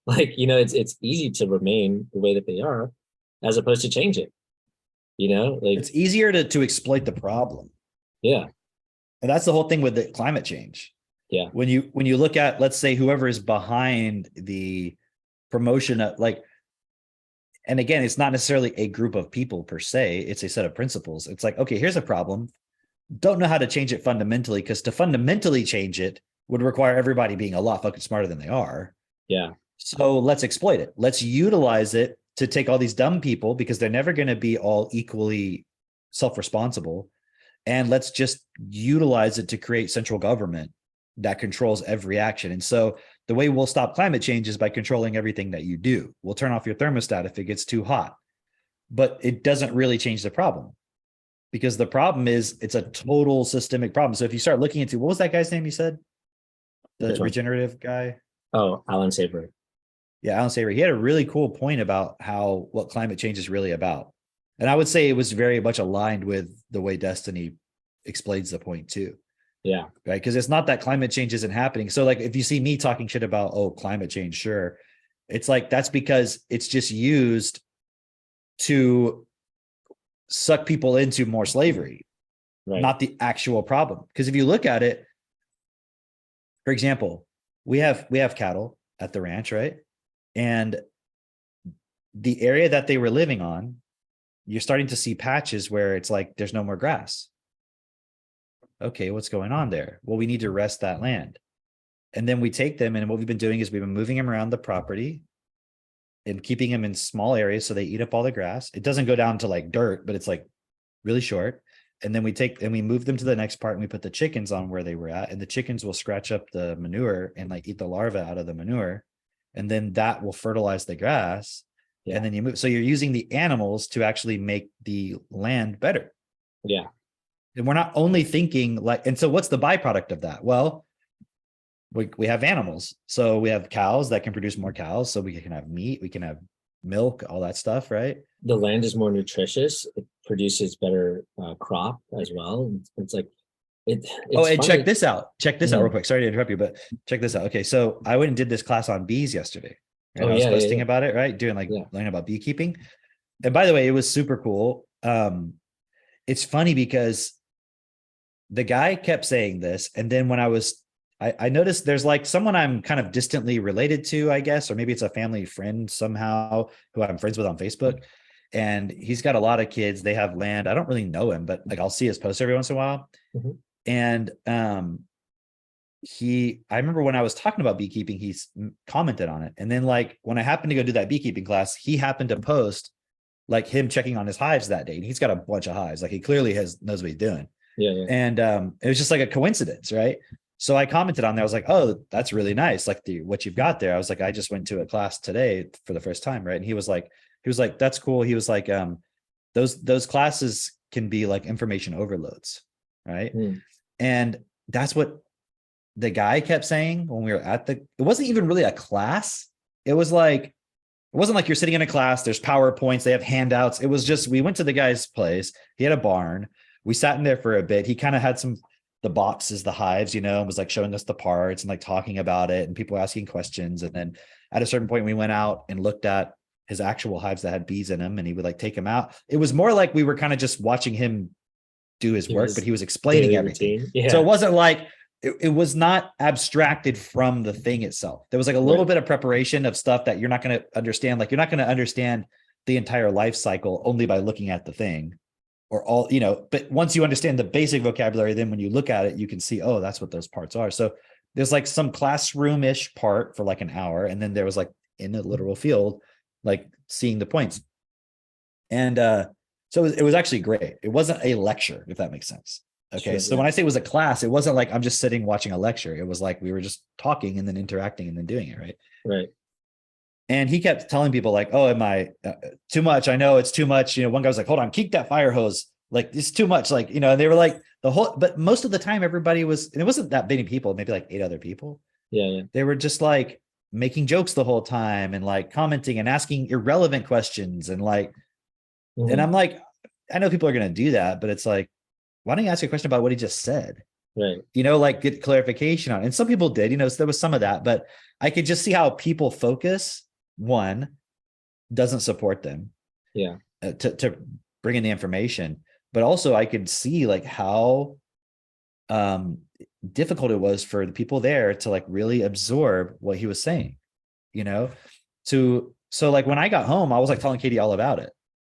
Like, you know, it's easy to remain the way that they are as opposed to change it. You know, like It's easier to exploit the problem. yeah, And that's the whole thing with the climate change. yeah, When you look at, let's say, whoever is behind the promotion of like, and again, it's not necessarily a group of people per se, it's a set of principles. It's like, okay, here's a problem. Don't know how to change it fundamentally, because to fundamentally change it would require everybody being a lot fucking smarter than they are. yeah, So let's exploit it. Let's utilize it to take all these dumb people, because they're never going to be all equally self-responsible. And let's just utilize it to create central government that controls every action. And so the way we'll stop climate change is by controlling everything that you do. We'll turn off your thermostat if it gets too hot, but it doesn't really change the problem, because the problem is it's a total systemic problem. So if you start looking into, what was that guy's name you said? The Which one? regenerative guy? Oh, Alan Saver. Yeah, Alan Saver. He had a really cool point about what climate change is really about. And I would say it was very much aligned with the way Destiny explains the point too. Yeah, Right. Because it's not that climate change isn't happening. So like if you see me talking shit about, oh, climate change, sure. It's like that's because it's just used to suck people into more slavery, right. not the actual problem. Because if you look at it, for example, we have cattle at the ranch, right? And the area that they were living on, you're starting to see patches where it's like there's no more grass. Okay, what's going on there? Well, we need to rest that land. And then we take them, and what we've been doing is we've been moving them around the property and keeping them in small areas so they eat up all the grass. It doesn't go down to like dirt, but it's like really short. And then we move them to the next part, and we put the chickens on where they were at, and the chickens will scratch up the manure and like eat the larvae out of the manure. And then that will fertilize the grass. Yeah. And then you move. So you're using the animals to actually make the land better. Yeah, And we're not only thinking like, and so what's the byproduct of that? Well, we have animals. So we have cows that can produce more cows. So we can have meat, we can have milk, all that stuff, right? the land is more nutritious. It produces better crop as well. It's like it's Oh, and funny. check this out. Check this out real Mhm. quick. Sorry to interrupt you, but check this out. Okay. So I went and did this class on bees yesterday. And Oh, I was yeah, yeah, posting yeah. about it, right? Doing like Yeah. learning about beekeeping. And by the way, it was super cool. It's funny because the guy kept saying this. And then when I noticed there's like someone I'm kind of distantly related to, I guess, or maybe it's a family friend somehow who I'm friends with on Facebook. And he's got a lot of kids. They have land. I don't really know him, but like I'll see his posts every once in a while. Mhm. And I remember when I was talking about beekeeping, he's commented on it. And then like when I happened to go do that beekeeping class, he happened to post like him checking on his hives that day. And he's got a bunch of hives. Like he clearly knows what he's doing. Yeah, yeah. And it was just like a coincidence, right? So I commented on there. I was like, oh, that's really nice. Like what you've got there. I was like, I just went to a class today for the first time, right? And he was like, that's cool. He was like, those classes can be like information overloads, right? Mm. And that's what the guy kept saying when we were it wasn't even really a class. It wasn't like you're sitting in a class, there's PowerPoints, they have handouts. It was just, we went to the guy's place. He had a barn. We sat in there for a bit. He kind of had the boxes, the hives, and was like showing us the parts and like talking about it, and people were asking questions. And then at a certain point we went out and looked at his actual hives that had bees in them, and he would like take them out. It was more like we were kind of just watching him do his Do work, his but he was explaining daily everything. routine. Yeah. So it wasn't like it was not abstracted from the thing itself. There was like a little Right. bit of preparation of stuff that you're not going to understand. Like you're not going to understand the entire life cycle only by looking at the thing or all, you know, but once you understand the basic vocabulary, then when you look at it, you can see, oh, that's what those parts are. So there's like some classroom-ish part for like an hour. And then there was like in the literal field, like seeing the points. And so it was actually great. It wasn't a lecture, if that makes sense. Okay. Sure, So yeah. when I say it was a class, it wasn't like I'm just sitting watching a lecture. It was like we were just talking and then interacting and then doing it. Right. Right. And he kept telling people like, oh, am I too much? I know it's too much. You know, one guy was like, hold on, keep that fire hose. Like it's too much. Like, you know, and they were like the whole, but most of the time everybody was, and it wasn't that many people, maybe like 8 other people. Yeah. Yeah. They were just like making jokes the whole time and like commenting and asking irrelevant questions. And like, and Mhm. I'm like, I know people are going to do that, but it's like, why don't you ask a question about what he just said? Right. You know, like get clarification on it. And some people did, you know, so there was some of that, but I could just see how people focus one doesn't support them Yeah. to bring in the information, but also I could see like how difficult it was for the people there to like really absorb what he was saying, you know, so like when I got home, I was like telling Katie all about it,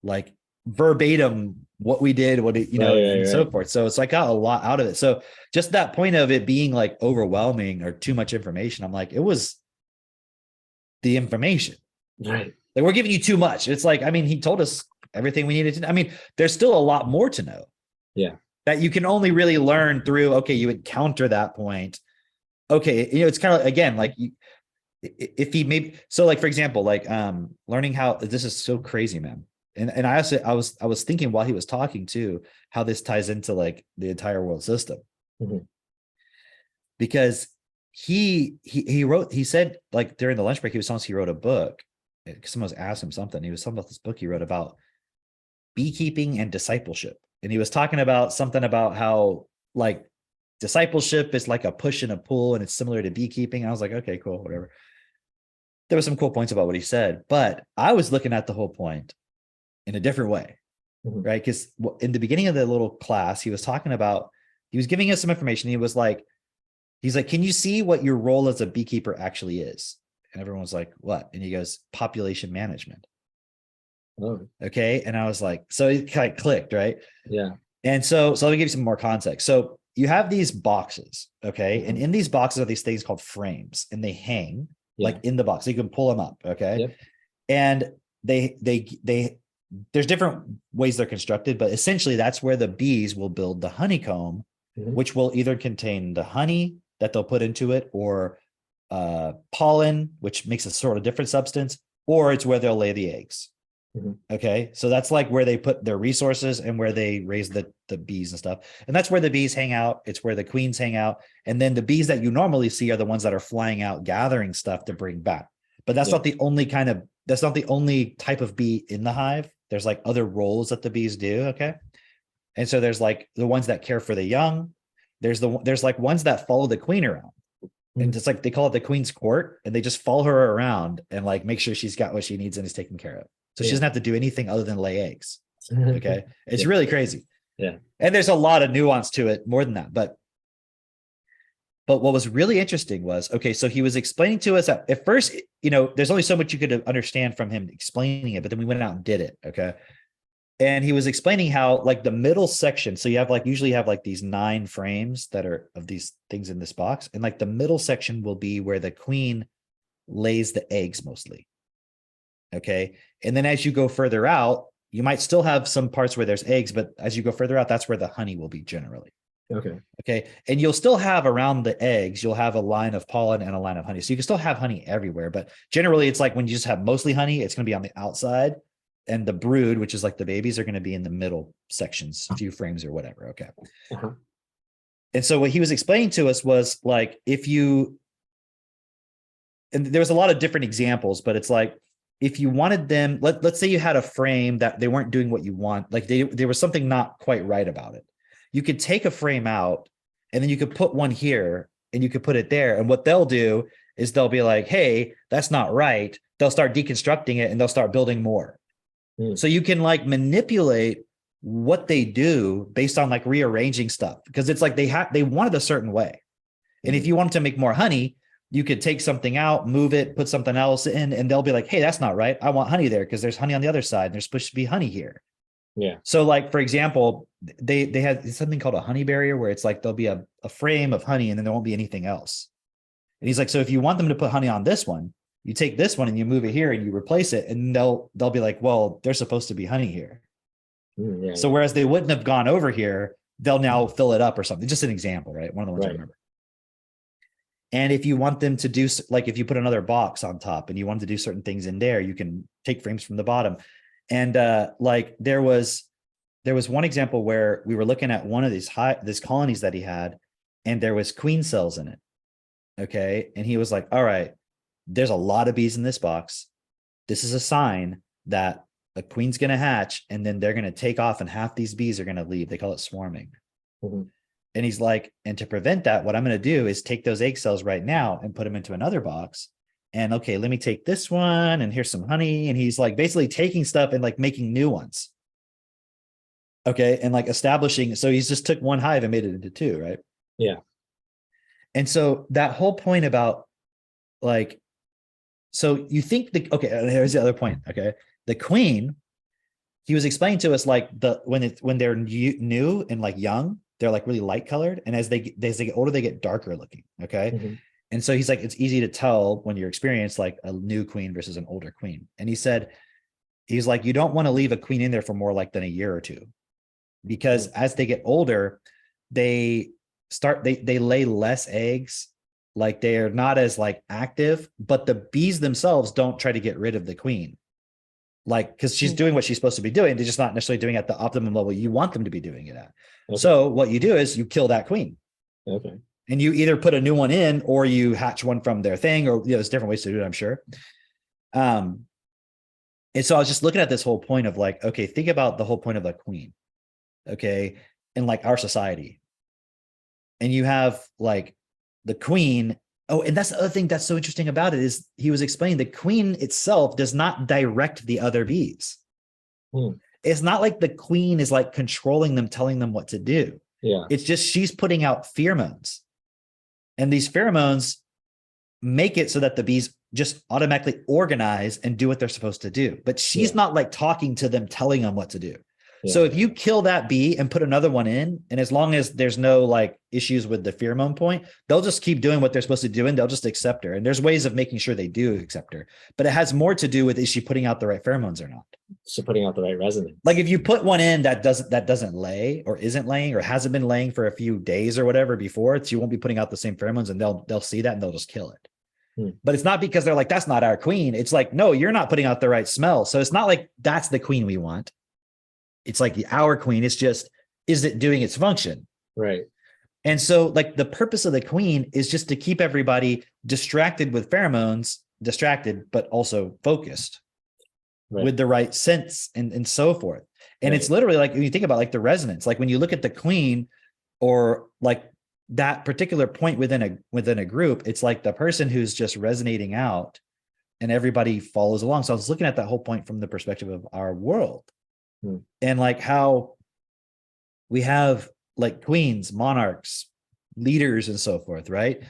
like verbatim what we did, what it, you know, Right, and so right. forth. So it's like I got a lot out of it. So just that point of it being like overwhelming or too much information, I'm like, it was the information. Right. Like we're giving you too much. It's like, I mean, he told us everything we needed to know. I mean, there's still a lot more to know. Yeah. That you can only really learn through, okay, you encounter that point. Okay, you know, it's kind of again, like you, if he maybe so like for example, like learning how this is so crazy, man. And I also I was thinking while he was talking too, how this ties into like the entire world system. Mhm. Because he wrote, he said like during the lunch break, he was telling us he wrote a book. Someone was asked him something. He was talking about this book he wrote about beekeeping and discipleship. And he was talking about something about how like discipleship is like a push and a pull, and it's similar to beekeeping. I was like, okay, cool, whatever. There were some cool points about what he said, but I was looking at the whole point in a different way, Mhm. right? Because in the beginning of the little class, he was talking about, he was giving us some information. He was like, he's like, can you see what your role as a beekeeper actually is? And everyone was like, what? And he goes, population management. Oh, Okay. And I was like, so it kind of clicked, right? yeah. And so let me give you some more context. So you have these boxes, okay? And Mhm. in these boxes are these things called frames, and they hang Yeah. like in the box. So you can pull them up, okay? Yep. And they there's different ways they're constructed, but essentially that's where the bees will build the honeycomb, Mhm. which will either contain the honey that they'll put into it, or pollen, which makes a sort of different substance, or it's where they'll lay the eggs. Mhm. Okay. So that's like where they put their resources and where they raise the bees and stuff. And that's where the bees hang out. It's where the queens hang out. And then the bees that you normally see are the ones that are flying out, gathering stuff to bring back. But that's Yeah. not the only kind of, that's not the only type of bee in the hive. There's like other roles that the bees do. Okay. And so there's like the ones that care for the young. There's like ones that follow the queen around. And Mhm. it's like they call it the queen's court, and they just follow her around and like make sure she's got what she needs and is taken care of. So she Yeah. doesn't have to do anything other than lay eggs. Okay. It's Yeah. really crazy. Yeah. And there's a lot of nuance to it more than that. But what was really interesting was, okay, so he was explaining to us at first, you know, there's only so much you could understand from him explaining it, but then we went out and did it. Okay. And he was explaining how like the middle section, so you have like usually have like these 9 frames that are of these things in this box, and like the middle section will be where the queen lays the eggs mostly. Okay. And then as you go further out, you might still have some parts where there's eggs, but as you go further out, that's where the honey will be generally. Okay. Okay. And you'll still have around the eggs, you'll have a line of pollen and a line of honey. So you can still have honey everywhere, but generally it's like when you just have mostly honey, it's going to be on the outside, and the brood, which is like the babies, are going to be in the middle sections, a few frames or whatever. Okay. Uh-huh. And so what he was explaining to us was like, if you, and there was a lot of different examples, but it's like, if you wanted them, let's say you had a frame that they weren't doing what you want, like there was something not quite right about it. You could take a frame out, and then you could put one here and you could put it there. And what they'll do is they'll be like, hey, that's not right. they'll start deconstructing it and they'll start building more. So you can like manipulate what they do based on like rearranging stuff, because it's like they want it a certain way. And if you want to make more honey, you could take something out, move it, put something else in, and they'll be like, hey, that's not right. I want honey there because there's honey on the other side. And there's supposed to be honey here. Yeah. So like, for example, they had something called a honey barrier, where it's like there'll be a frame of honey and then there won't be anything else. And he's like, so if you want them to put honey on this one, you take this one and you move it here and you replace it, and they'll be like, well, there's supposed to be honey here. Yeah. So whereas they wouldn't have gone over here, they'll now fill it up or something. Just an example, right? One of the ones I remember. And if you want them to do, like if you put another box on top and you want to do certain things in there, you can take frames from the bottom. And like there was one example where we were looking at one of these colonies that he had, and there was queen cells in it. Okay. And he was like, all right, there's a lot of bees in this box. This is a sign that a queen's going to hatch, and then they're going to take off, and half these bees are going to leave. They call it swarming. And he's like, and to prevent that, what I'm going to do is take those egg cells right now and put them into another box. And okay, let me take this one, and here's some honey. And he's like basically taking stuff and like making new ones. Okay. And like establishing, so he's just took one hive and made it into two, right? Yeah. And so that whole point about like, so you think okay, here's the other point. Okay. The queen, he was explaining to us like when they're new and like young, they're like really light colored. And as they get older, they get darker looking. Okay. And so he's like, it's easy to tell when you're experienced like a new queen versus an older queen. And he said, he's like, you don't want to leave a queen in there for more like than a year or two, because as they get older, they lay less eggs. Like they are not as like active, but the bees themselves don't try to get rid of the queen. Like, because she's doing what she's supposed to be doing. They're just not necessarily doing it at the optimum level you want them to be doing it at. Okay. So what you do is you kill that queen. Okay. And you either put a new one in, or you hatch one from their thing, or there's different ways to do it, I'm sure. And so I was just looking at this whole point of like, okay, think about the whole point of the queen. Okay. And like our society. And you have like the queen. Oh, and that's the other thing that's so interesting about it is he was explaining the queen itself does not direct the other bees. It's not like the queen is like controlling them, telling them what to do. Yeah. It's just she's putting out pheromones. And these pheromones make it so that the bees just automatically organize and do what they're supposed to do. But she's not like talking to them, telling them what to do. So if you kill that bee and put another one in, and as long as there's no like issues with the pheromone point, they'll just keep doing what they're supposed to do and they'll just accept her. And there's ways of making sure they do accept her, but it has more to do with, is she putting out the right pheromones or not? So putting out the right resonance. Like if you put one in that doesn't lay or isn't laying or hasn't been laying for a few days or whatever before, she won't be putting out the same pheromones, and they'll see that and they'll just kill it. But it's not because they're like, that's not our queen. It's like, no, you're not putting out the right smell. So it's not like that's the queen we want. It's like our queen. It's just, is it doing its function? Right. And so like the purpose of the queen is just to keep everybody distracted with pheromones, but also focused with the right sense and so forth. And it's literally like, when you think about like the resonance, like when you look at the queen or like that particular point within a group, it's like the person who's just resonating out and everybody follows along. So I was looking at that whole point from the perspective of our world. And like how we have like queens, monarchs, leaders, and so forth, right?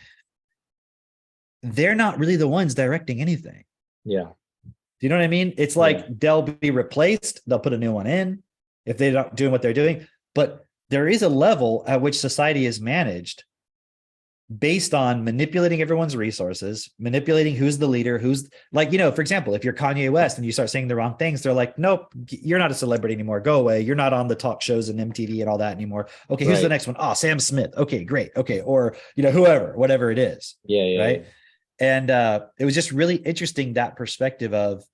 They're not really the ones directing anything. Yeah. Do you know what I mean? It's like they'll be replaced, they'll put a new one in if they're not doing what they're doing. But there is a level at which society is managed based on manipulating everyone's resources, manipulating who's the leader, who's like, you know, for example, if you're Kanye West and you start saying the wrong things, they're like, nope, you're not a celebrity anymore. Go away. You're not on the talk shows and MTV and all that anymore. Okay. Who's the next one? Oh, Sam Smith. Okay, great. Okay. Or, you know, whatever it is. Yeah. Right. And it was just really interesting, that perspective of,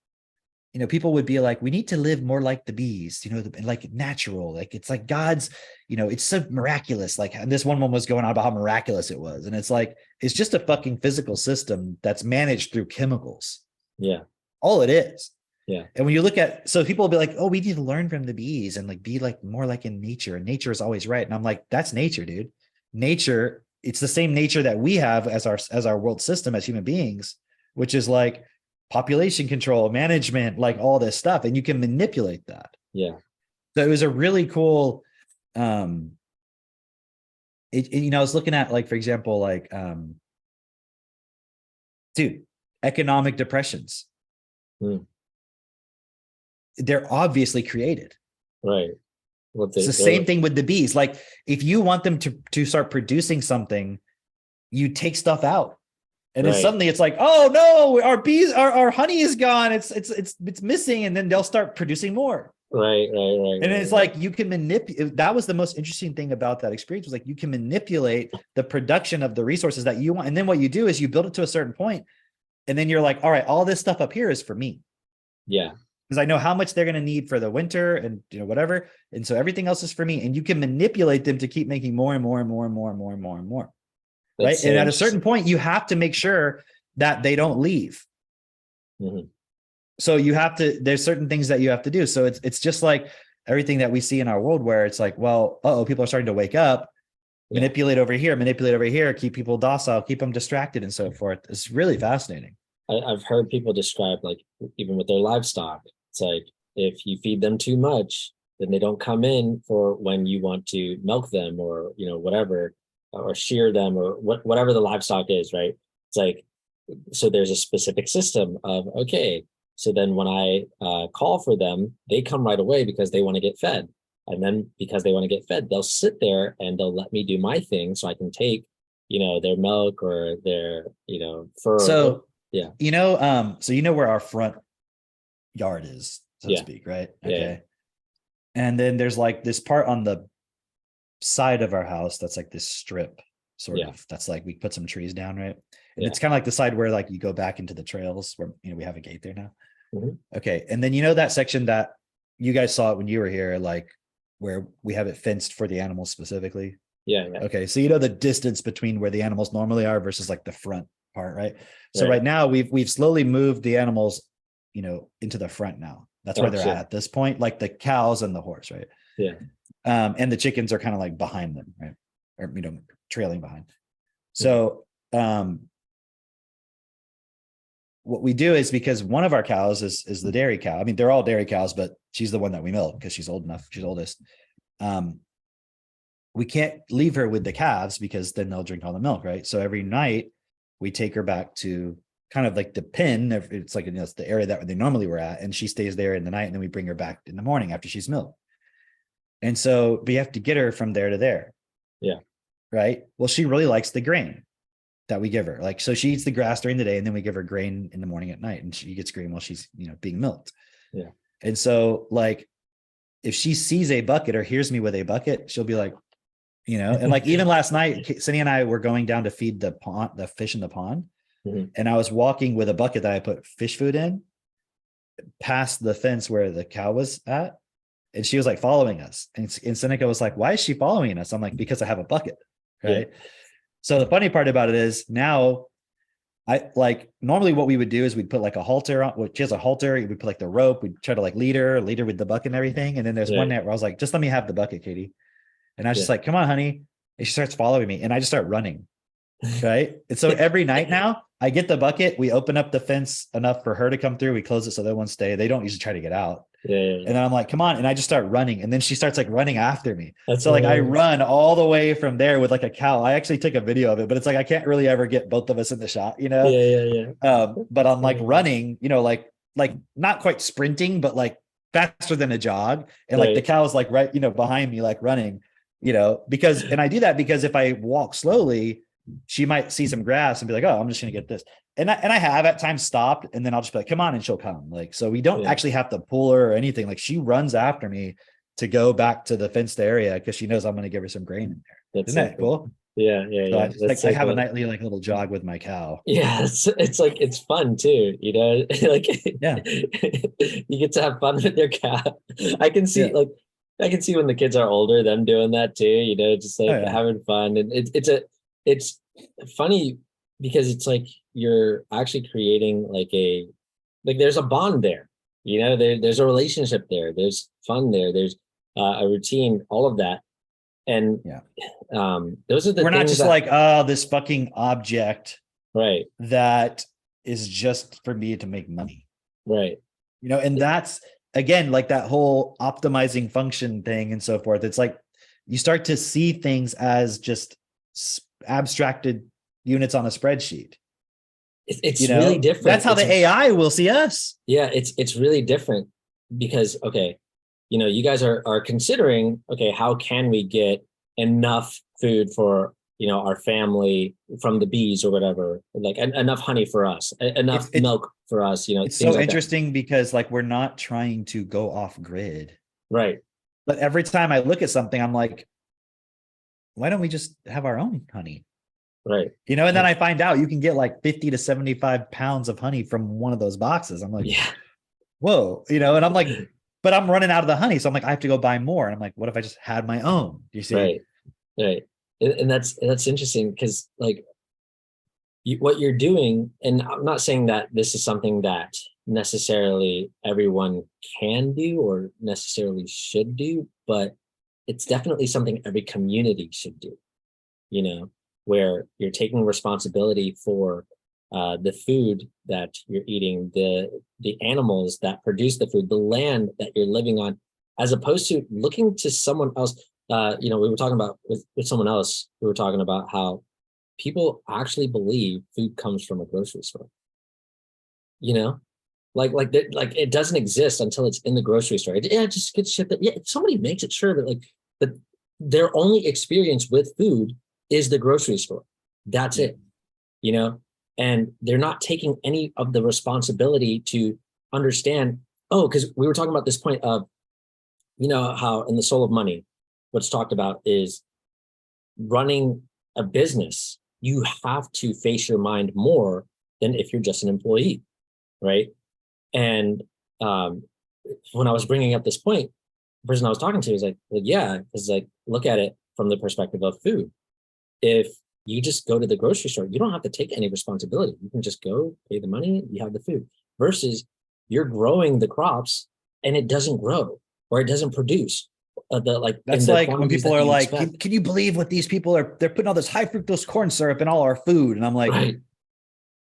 you know, people would be like, we need to live more like the bees, you know, like natural, like it's like God's, you know, it's so miraculous. Like, and this one was going on about how miraculous it was. And it's like, it's just a fucking physical system that's managed through chemicals. Yeah. All it is. Yeah. And when you look at, so people will be like, oh, we need to learn from the bees and like be like more like in nature, and nature is always right. And I'm like, that's nature, dude. Nature, it's the same nature that we have as our world system as human beings, which is like, population control, management, like all this stuff, and you can manipulate that. Yeah. So it was a really cool, I was looking at, like, for example, like, dude, economic depressions. Hmm. They're obviously created. Right. It's the same thing with the bees. Like, if you want them to start producing something, you take stuff out. And then Right. suddenly it's like, oh no, our bees, our honey is gone. It's missing. And then they'll start producing more. Right. And it's like, you can manipulate. That was the most interesting thing about that experience, was like, you can manipulate the production of the resources that you want. And then what you do is you build it to a certain point, and then you're like, all right, all this stuff up here is for me. Yeah. Because I know how much they're going to need for the winter and, whatever. And so everything else is for me. And you can manipulate them to keep making more and more and more and more and more and more and more. Right. That's so And at a certain interesting. point, you have to make sure that they don't leave. Mhm. So there's certain things that you have to do. So it's just like everything that we see in our world, where it's like, well, people are starting to wake up, Yeah. manipulate over here, keep people docile, keep them distracted and so forth. It's really fascinating. I've heard people describe, like, even with their livestock, it's like, if you feed them too much, then they don't come in for when you want to milk them, or, whatever, or shear them, or whatever the livestock is, right? It's like, so there's a specific system of, okay, so then when I call for them, they come right away because they want to get fed. And then because they want to get fed, they'll sit there and they'll let me do my thing, so I can take, their milk or their, fur. So, yeah. So where our front yard is, so to Yeah. speak, right? Yeah. Okay. And then there's like this part on the side of our house that's like this strip, sort Yeah. of, that's like, we put some trees down, right? And Yeah. it's kind of like the side where, like, you go back into the trails where, we have a gate there now. Mhm. Okay. And then that section that you guys saw it when you were here, like, where we have it fenced for the animals specifically. Yeah. Yeah. Okay. So the distance between where the animals normally are versus like the front part, right? So Right. right now we've slowly moved the animals, into the front now. That's where they're Gotcha. at this point, like the cows and the horse, right? Yeah. And the chickens are kind of like behind them, right? Or, trailing behind. So, what we do is, because one of our cows is the dairy cow. I mean, they're all dairy cows, but she's the one that we milk because she's old enough. She's oldest. We can't leave her with the calves because then they'll drink all the milk, right? So every night we take her back to kind of like the pen. It's like, it's the area that they normally were at, and she stays there in the night, and then we bring her back in the morning after she's milked. And so we have to get her from there to there. Yeah. Right. Well, she really likes the grain that we give her. Like, so she eats the grass during the day, and then we give her grain in the morning at night, and she gets grain while she's, being milked. Yeah. And so, like, if she sees a bucket or hears me with a bucket, she'll be like, and like, even last night, Cindy and I were going down to feed the fish in the pond. Mhm. And I was walking with a bucket that I put fish food in past the fence where the cow was at. And she was like following us. And Seneca was like, why is she following us? I'm like, because I have a bucket. Right. Yeah. So the funny part about it is, now normally what we would do is we'd put like a halter on, she has a halter, we'd put like the rope, we'd try to like lead her with the bucket and everything. And then there's one night where I was like, just let me have the bucket, Katie. And I was just like, come on, honey. And she starts following me, and I just start running. Right. And so every night now I get the bucket, we open up the fence enough for her to come through. We close it so they won't stay. They don't usually try to get out. Yeah. And then I'm like, come on. And I just start running. And then she starts like running after me. That's So like I hilarious. run all the way from there with like a cow. I actually took a video of it, but it's like, I can't really ever get both of us in the shot, Yeah. but I'm like running, like not quite sprinting, but like faster than a jog. And like the Right. cow's like right, behind me, like running, because, and I do that because if I walk slowly, she might see some grass and be like, oh, I'm just going to get this. And I have at times stopped, and then I'll just be like, come on. And she'll come. Like, so we don't Yeah. actually have to pull her or anything. Like, she runs after me to go back to the fenced area because she knows I'm going to give her some grain in there. That's Isn't so that cool? Yeah. So I, That's so I have a cool. nightly like little jog with my cow. Yeah, it's like, it's fun too, like, Yeah. you get to have fun with your cat. I can see Yeah. I can see when the kids are older, them doing that too, just like Oh, yeah. having fun. And it's funny because it's like you're actually creating like there's a bond there, there's a relationship there, there's fun there, there's a routine, all of that. And Yeah. Those are the We're not things just that, like, oh, this fucking object right. that is just for me to make money. Right. You know, and that's again like that whole optimizing function thing and so forth. It's like you start to see things as just abstracted units on a spreadsheet. It's You know, really different. that's how It's- the AI will see us. Yeah, it's really different because, okay, you know, you guys are considering, okay, how can we get enough food for, you know, our family from the bees or whatever, like enough honey for us, enough It's- milk for us, you know. It's things so like that. interesting because like we're not trying to go off grid. Right. But every time I look at something, I'm like, why don't we just have our own honey? Right. You know, and then I find out you can get like 50 to 75 pounds of honey from one of those boxes. I'm like, Yeah. whoa, you know, and I'm like, but I'm running out of the honey. So I'm like, I have to go buy more. And I'm like, what if I just had my own? You see? Right. Right. And that's interesting because like what you're doing, and I'm not saying that this is something that necessarily everyone can do or necessarily should do, but it's definitely something every community should do, you know, where you're taking responsibility for the food that you're eating, the animals that produce the food, the land that you're living on, as opposed to looking to someone else. You know, we were talking about with someone else, we were talking about how people actually believe food comes from a grocery store. You know, like it doesn't exist until it's in the grocery store. It just gets shipped. Yeah, if somebody makes it sure that like that their only experience with food is the grocery store. That's it. You know, and they're not taking any of the responsibility to understand. Oh, because we were talking about this point of, you know, how in The Soul of Money, what's talked about is running a business. You have to face your mind more than if you're just an employee, right? And when I was bringing up this point, the person I was talking to was like, well, yeah, it's like, look at it from the perspective of food. If you just go to the grocery store, you don't have to take any responsibility. You can just go pay the money, you have the food, versus you're growing the crops and it doesn't grow or it doesn't produce. That's like when people are like, can you believe what these people are? They're putting all this high fructose corn syrup in all our food. And I'm like, right.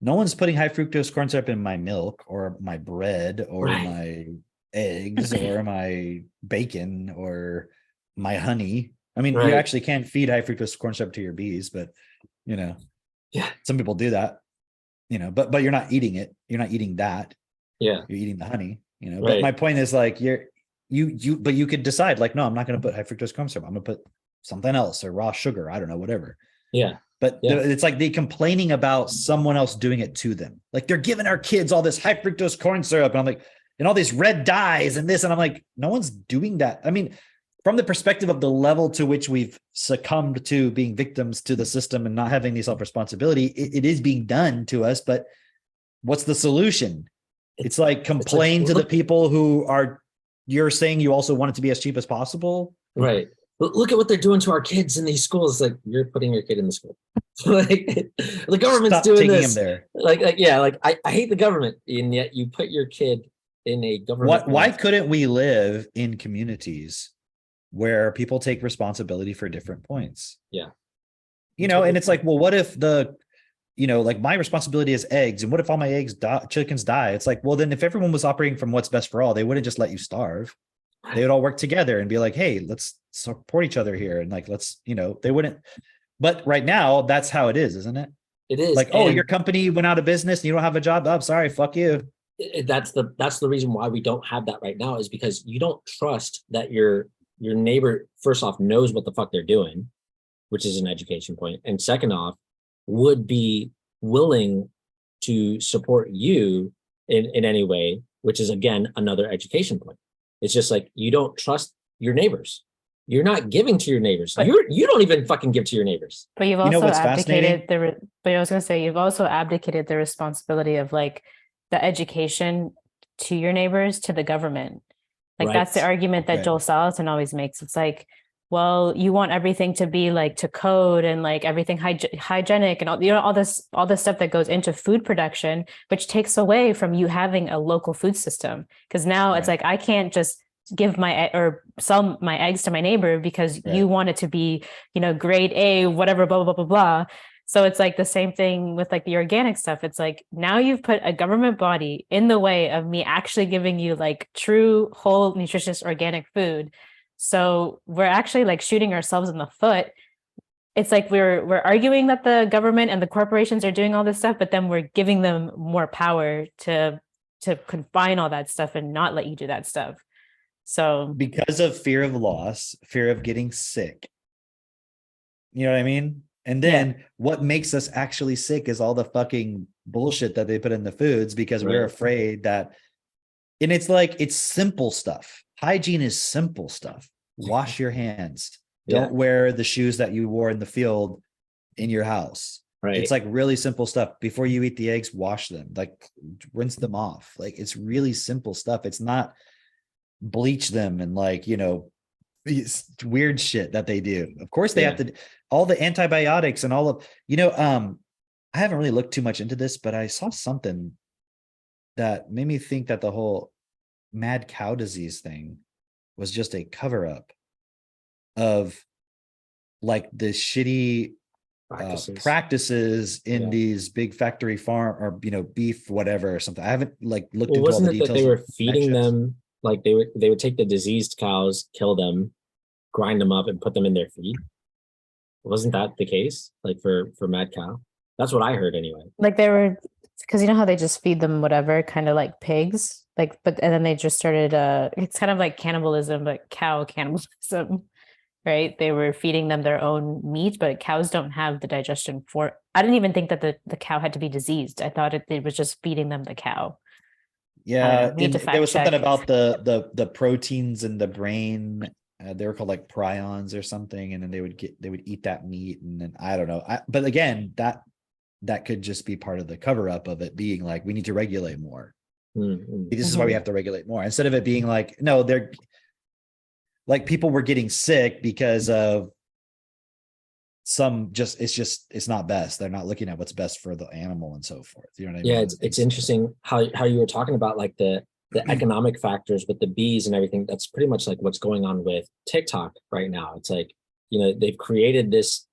No one's putting high fructose corn syrup in my milk or my bread or Right. my eggs or my bacon or my honey. I mean, Right. you actually can feed high fructose corn syrup to your bees, but you know, Yeah. some people do that, you know, but you're not eating it. You're not eating that. Yeah. You're eating the honey, you know. Right. But my point is like but you could decide like, no, I'm not going to put high fructose corn syrup. I'm going to put something else or raw sugar. I don't know, whatever. Yeah. But Yeah. it's like they complaining about someone else doing it to them. Like they're giving our kids all this high fructose corn syrup. And I'm like, and all these red dyes and this. And I'm like, no one's doing that. I mean, from the perspective of the level to which we've succumbed to being victims to the system and not having any self-responsibility, it is being done to us. But what's the solution? It's like complain to the people who are, you're saying you also want it to be as cheap as possible. Right. Look at what they're doing to our kids in these schools. Like you're putting your kid in the school. Like the government's Stop doing taking this. him there. Like yeah, like I hate the government, and yet you put your kid in a government. Why couldn't we live in communities where people take responsibility for different points? Yeah. You know, and it's like, well, what if like my responsibility is eggs, and what if all my chickens die? It's like, well, then if everyone was operating from what's best for all, they wouldn't just let you starve. They would all work together and be like, hey, let's support each other here. And like, they wouldn't. But right now, that's how it is, isn't it? It is like, oh, your company went out of business and you don't have a job. Oh, sorry, fuck you. That's the reason why we don't have that right now, is because you don't trust that your neighbor, first off, knows what the fuck they're doing, which is an education point. And second off, would be willing to support you in any way, which is again, another education point. It's just like, you don't trust your neighbors. You're not giving to your neighbors. But, you don't even fucking give to your neighbors. But you've also abdicated but I was going to say, you've also abdicated the responsibility of like the education to your neighbors, to the government. Like that's the argument that Joel Salatin always makes. It's like, well, you want everything to be like to code and like everything hygienic and all, all this stuff that goes into food production, which takes away from you having a local food system. Because now it's like, I can't just give or sell my eggs to my neighbor because you want it to be, grade A, whatever, blah, blah, blah, blah, blah. So it's like the same thing with like the organic stuff. It's like now you've put a government body in the way of me actually giving you like true, whole, nutritious organic food. So we're actually like shooting ourselves in the foot. It's like we're arguing that the government and the corporations are doing all this stuff, but then we're giving them more power to confine all that stuff and not let you do that stuff. So Because of fear of loss, fear of getting sick. You know what I mean? And then what makes us actually sick is all the fucking bullshit that they put in the foods because we're Right. afraid that, and it's like, it's simple stuff. Hygiene is simple stuff. Wash your hands. Don't wear the shoes that you wore in the field in your house. Right. It's like really simple stuff. Before you eat the eggs, wash them, like rinse them off. Like it's really simple stuff. It's not bleach them and like, you know, weird shit that they do. Of course they have to, all the antibiotics and all of, you know, I haven't really looked too much into this, but I saw something that made me think that the whole mad cow disease thing was just a cover up of like the shitty practices in these big factory farm or, you know, beef, whatever, or something. I haven't like looked into all the Wasn't it details. that they were feeding them, like they would take the diseased cows, kill them, grind them up and put them in their feed? Wasn't that the case? Like for mad cow? That's what I heard anyway. like they were, because you know how they just feed them whatever, kind of like pigs, like, but and then they just started it's kind of like cannibalism, but cow cannibalism, right? They were feeding them their own meat, but cows don't have the digestion for, I didn't even think that the cow had to be diseased. I thought it was just feeding them the cow. Yeah, Need to there was fact something check. about the proteins in the brain. They were called like prions or something, and then they would eat that meat, and then I don't know. But again, that could just be part of the cover up of it being like we need to regulate more. This is why we have to regulate more instead of it being like no, they're like people were getting sick because of some it's not best. They're not looking at what's best for the animal and so forth. You know what I mean? Yeah, it's interesting how you were talking about like the economic factors with the bees and everything. That's pretty much like what's going on with TikTok right now. It's like, you know, they've created this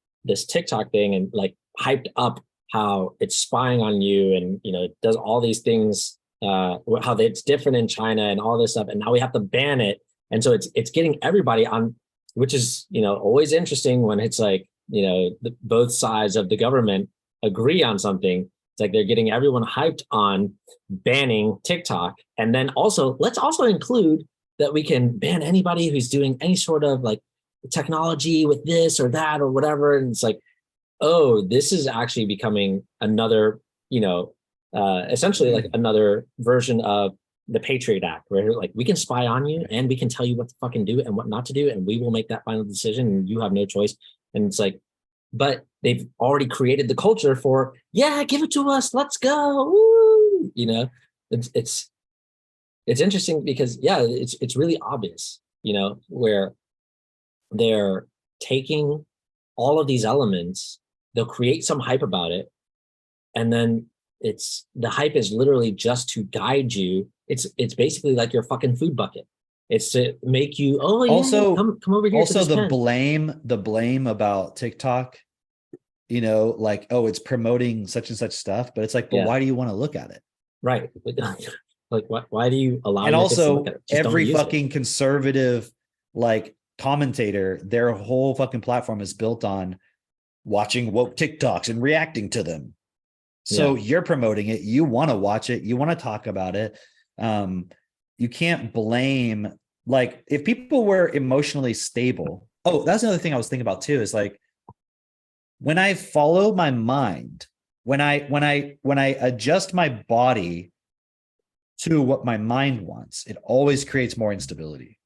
TikTok thing and like hyped up how it's spying on you and, you know, it does all these things, how it's different in China and all this stuff. And now we have to ban it. And so it's getting everybody on, which is, you know, always interesting when it's like, you know, both sides of the government agree on something. It's like they're getting everyone hyped on banning TikTok. And then also, let's also include that we can ban anybody who's doing any sort of like technology with this or that or whatever. And it's like, oh, this is actually becoming another, you know, essentially like another version of the Patriot Act, where like we can spy on you and we can tell you what to fucking do and what not to do. And we will make that final decision and you have no choice. And it's like, but they've already created the culture for, yeah, give it to us. Let's go. Woo! You know, it's interesting because it's really obvious, you know, where they're taking all of these elements, they'll create some hype about it. And then the hype is literally just to guide you. It's basically like your fucking food bucket. It's to make you, oh, yeah, also come over here. Also, the blame about TikTok, you know, like, oh, it's promoting such and such stuff, but it's like, but why do you want to look at it? Right. Like, why do you allow? And also, every fucking conservative, like commentator, their whole fucking platform is built on watching woke TikToks and reacting to them. So you're promoting it. You want to watch it. You want to talk about it. You can't blame, like, if people were emotionally stable. Oh, that's another thing I was thinking about too, is like when I follow my mind, when I adjust my body to what my mind wants, it always creates more instability.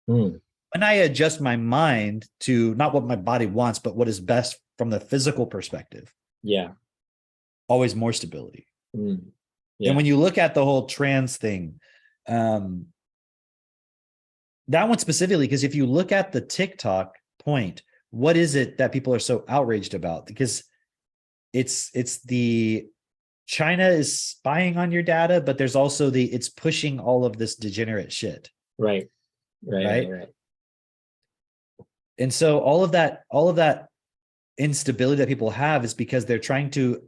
When I adjust my mind to not what my body wants, but what is best from the physical perspective, always more stability. And when you look at the whole trans thing, that one specifically, because if you look at the TikTok point, what is it that people are so outraged about? Because it's the China is spying on your data, but there's also it's pushing all of this degenerate shit. Right. And so all of that, instability that people have is because they're trying to,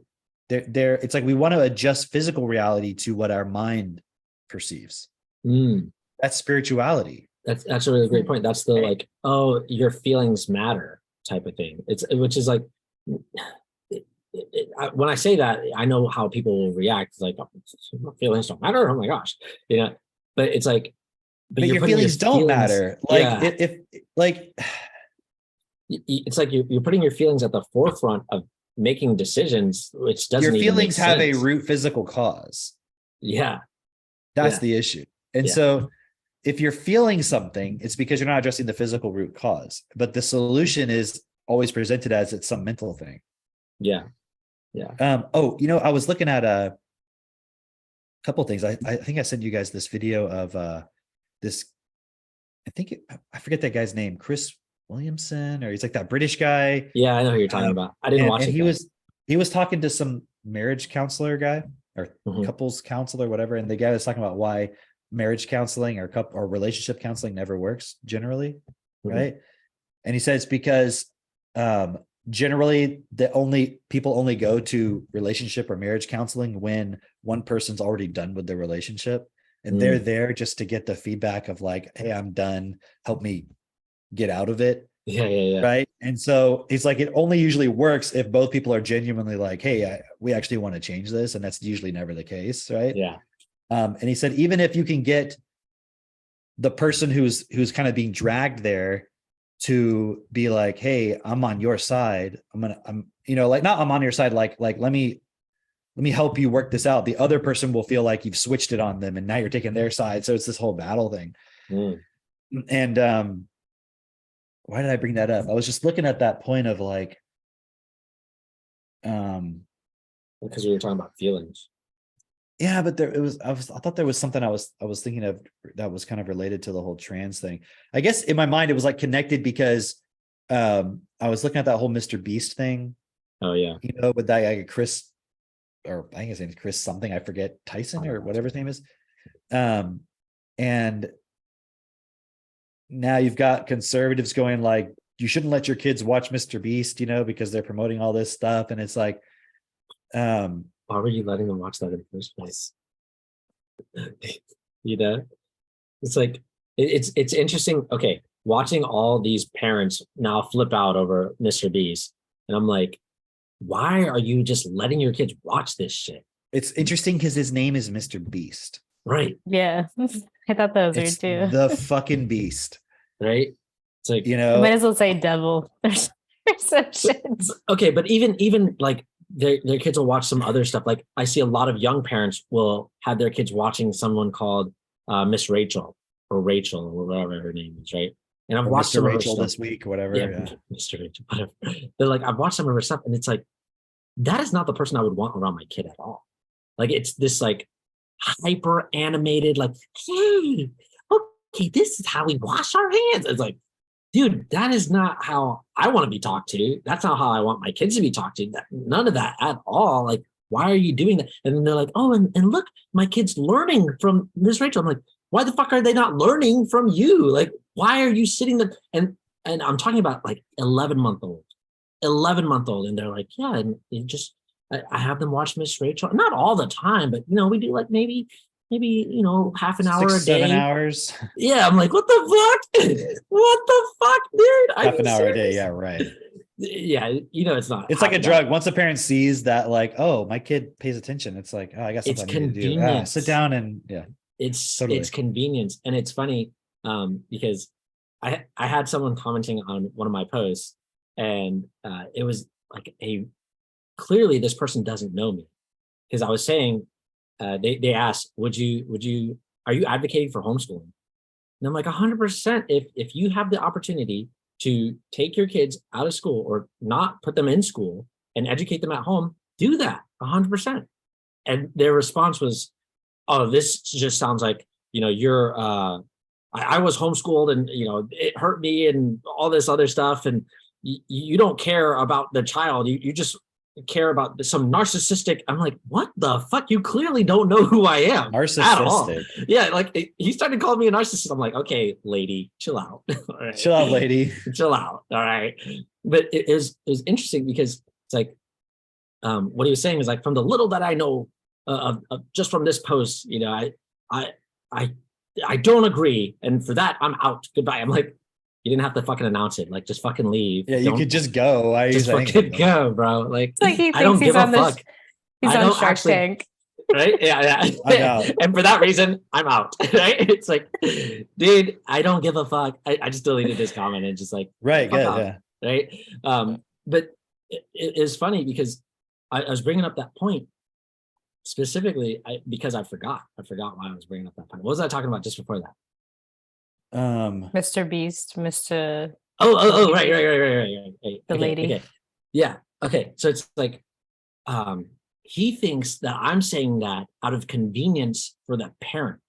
it's like we want to adjust physical reality to what our mind perceives. Mm. That's spirituality. That's a really great point. That's the Right. like, oh, your feelings matter type of thing. It's which is like, when I say that, I know how people will react. It's like, oh, my feelings don't matter. Oh my gosh, you know. But it's like, But you're your putting feelings don't matter. Like yeah, if like it's like you're putting your feelings at the forefront of making decisions, which doesn't your even feelings make have a sense. root physical cause. Yeah, That's yeah, the issue. And yeah. so if you're feeling something, it's because you're not addressing the physical root cause. But the solution is always presented as it's some mental thing. Yeah. Yeah. Oh, you know, I was looking at a couple things. I think I sent you guys this video of this. I forget that guy's name, Chris Williamson, or he's like that British guy. Yeah, I know who you're talking about. I didn't watch And it. he was talking to some marriage counselor guy or Mhm. couples counselor, whatever. And the guy was talking about why marriage counseling or relationship counseling never works generally, Mhm. right? And he said it's because generally people only go to relationship or marriage counseling when one person's already done with the relationship, and they're there just to get the feedback of like, hey, I'm done, help me get out of it. Yeah. Right. And so it's like it only usually works if both people are genuinely like, hey, we actually want to change this. And that's usually never the case. Right. Yeah. And he said, even if you can get the person who's kind of being dragged there to be like, hey, I'm on your side. I'm, you know, like not I'm on your side, like let me help you work this out. The other person will feel like you've switched it on them and now you're taking their side. So it's this whole battle thing. Mm. And why did I bring that up? I was just looking at that point of like, Because we were talking about feelings. yeah, but I thought there was something I was thinking of that was kind of related to the whole trans thing. I guess in my mind it was like connected because I was looking at that whole Mr. Beast thing, Oh yeah. you know, with that guy Chris, or I think his name is Chris something, I forget, Tyson or whatever his name is. And now you've got conservatives going like, you shouldn't let your kids watch Mr. Beast, you know, because they're promoting all this stuff. And it's like, why were you letting them watch that in the first place? You know, it's like it's interesting. Okay, watching all these parents now flip out over Mr. Beast, and I'm like, why are you just letting your kids watch this shit? it's interesting because his name is Mr. Beast. Right. Yeah. I thought that was It's weird too. the fucking beast. Right. It's like, You I know, might as well say devil. There's some shit. okay, but even like their kids will watch some other stuff. Like I see a lot of young parents will have their kids watching someone called Miss Rachel or Rachel or whatever her name is, right? And I've or watched Mr. some of her Rachel stuff. this week or whatever. Yeah, Yeah. Mr. Rachel, whatever. They're like, I've watched some of her stuff, and it's like, that is not the person I would want around my kid at all. Like it's this like hyper animated, like, hey, okay, this is how we wash our hands. It's like, dude, that is not how I want to be talked to. That's not how I want my kids to be talked to. None of that at all. Like, why are you doing that? And then they're like, oh, and look, my kid's learning from Miss Rachel. I'm like, why the fuck are they not learning from you? Like, why are you sitting there? And I'm talking about like 11-month-old, and they're like, yeah, and it just, I have them watch Miss Rachel, not all the time, but you know, we do like maybe half an hour 6, a day. 7 hours. Yeah, I'm like, what the fuck? What the fuck, dude? Half an hour a day. Yeah, right. Yeah, you know, it's not. It's like a half an drug. hour. Once a parent sees that, like, oh, my kid pays attention, it's like, oh, I got It's something I need to do. convenience. Sit down and yeah. It's Totally. convenience, and it's funny because I had someone commenting on one of my posts, and it was like clearly this person doesn't know me, because I was saying they asked, are you advocating for homeschooling? And I'm like, 100%. If you have the opportunity to take your kids out of school or not put them in school and educate them at home, do that 100%. And their response was, oh, this just sounds like, you know, you're I was homeschooled and, you know, it hurt me and all this other stuff. And you don't care about the child. You just care about some narcissistic. I'm like, what the fuck? You clearly don't know who I am at all. Narcissistic. Yeah, like he started calling me a narcissist. I'm like, okay, lady, chill out. All right. Chill out, lady. Chill out. All right. but it was interesting because it's like what he was saying is like, from the little that I know of just from this post, you know, I don't agree, and for that I'm out. Goodbye. I'm like, you didn't have to fucking announce it. Like, just fucking leave. Yeah, you Don't could just go. Why are you just saying fucking anything? go, bro. Like, It's like he I don't thinks give he's a on the fuck. he's I on don't Shark actually- Tank. Right? Yeah. I'm out. And for that reason, I'm out. Right? It's like, dude, I don't give a fuck. I just deleted this comment and just like, Right, fuck good, off. yeah. Right. But it's funny because I was bringing up that point specifically because I forgot why I was bringing up that point. What was I talking about just before that? Mr. Beast, Mr. Right. The Okay, lady. okay. Yeah. Okay. So it's like, he thinks that I'm saying that out of convenience for the parent.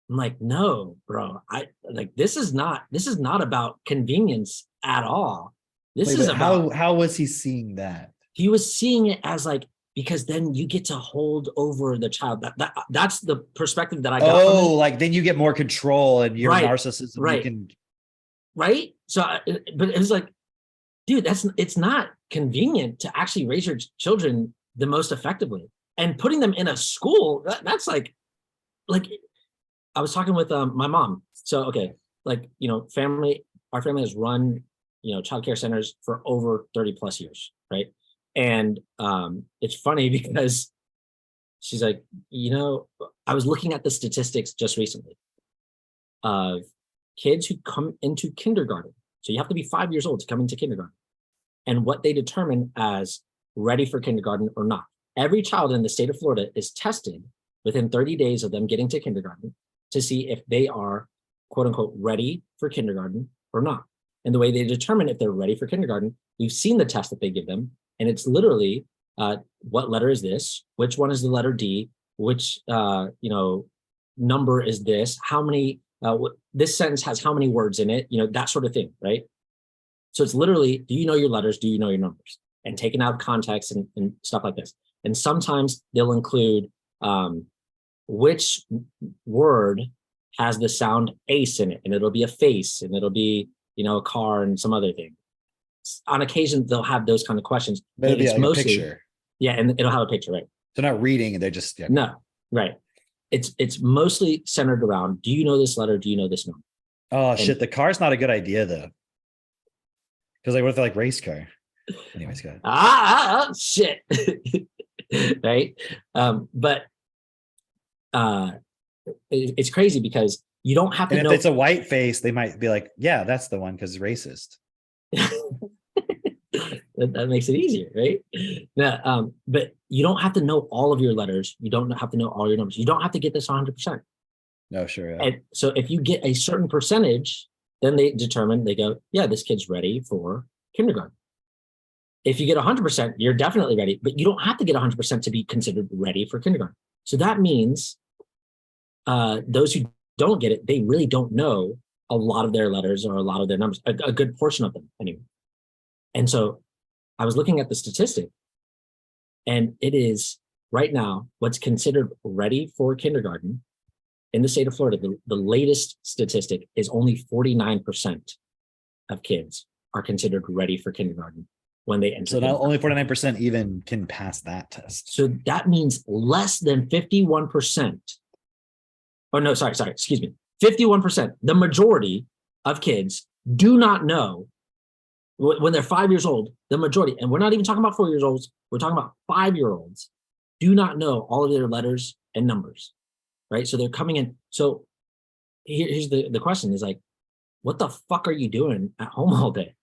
I'm like, no, bro. This is not about convenience at all. This Wait, is but about, how was he seeing that? he was seeing it as like, because then you get to hold over the child. That's the perspective that I got from Oh, it. like then you get more control and your Right, narcissism, right. you can Right. So, but it's like, dude, it's not convenient to actually raise your children the most effectively, and putting them in a school. That's like I was talking with my mom. So, okay, like, you know, our family has run, you know, childcare centers for over 30 plus years. Right. And it's funny because she's like, you know, I was looking at the statistics just recently of kids who come into kindergarten. So you have to be 5 years old to come into kindergarten, and what they determine as ready for kindergarten or not. Every child in the state of Florida is tested within 30 days of them getting to kindergarten to see if they are, quote unquote, ready for kindergarten or not. And the way they determine if they're ready for kindergarten, we've seen the test that they give them, and it's literally, what letter is this? Which one is the letter D? Which, you know, number is this? How many, this sentence has how many words in it? You know, that sort of thing, right? So it's literally, do you know your letters? Do you know your numbers? And taken out of context and stuff like this. And sometimes they'll include which word has the sound ace in it, and it'll be a face, and it'll be, you know, a car and some other thing. On occasion, they'll have those kind of questions. but it'll be It's like mostly, a picture. yeah, and it'll have a picture, right? They're not reading, they're just yeah. No, right. It's mostly centered around, do you know this letter? Do you know this number? Oh shit, the car's not a good idea though. Because like what if they're like race car? Anyways, go ahead. Shit. Right. But it's crazy because you don't have to And know. if it's a white face, they might be like, yeah, that's the one because racist. that makes it easier, right? No, but you don't have to know all of your letters. You don't have to know all your numbers. You don't have to get this 100%. No, sure. Yeah. And so if you get a certain percentage, then they go, yeah, this kid's ready for kindergarten. If you get 100%, you're definitely ready, but you don't have to get 100% to be considered ready for kindergarten. So that means those who don't get it, they really don't know a lot of their letters or a lot of their numbers, a good portion of them anyway. And so I was looking at the statistic, and it is right now what's considered ready for kindergarten in the state of Florida. The latest statistic is only 49% of kids are considered ready for kindergarten when they enter. So not only 49% even can pass that test. So that means less than 51%. Oh, no, sorry, excuse me. 51%, the majority of kids do not know when they're 5 years old, the majority, and we're not even talking about 4 years olds, we're talking about 5-year-olds, do not know all of their letters and numbers, right? So they're coming in. So here's the question is like, what the fuck are you doing at home all day?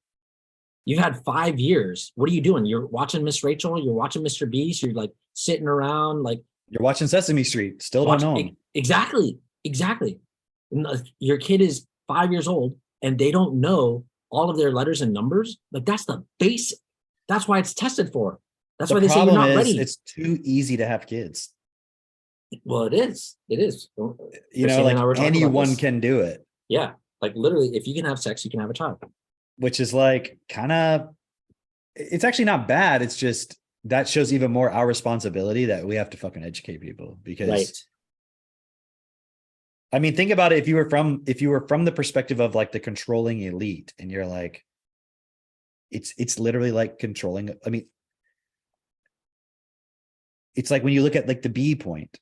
You've had 5 years. What are you doing? You're watching Miss Rachel, you're watching Mr. Beast, you're like sitting around like. You're watching Sesame Street, still don't know them. Exactly. Your kid is 5 years old and they don't know all of their letters and numbers. Like that's the basic. That's why it's tested for. That's why they say you're not ready. It's too easy to have kids. Well, it is. It is. You know, like anyone can do it. Yeah. Like literally, if you can have sex, you can have a child. Which is like kind of, it's actually not bad. It's just that shows even more our responsibility that we have to fucking educate people because. Right. I mean, think about it. If you were from the perspective of like the controlling elite and you're like, it's literally like controlling. I mean, it's like when you look at like the bee point,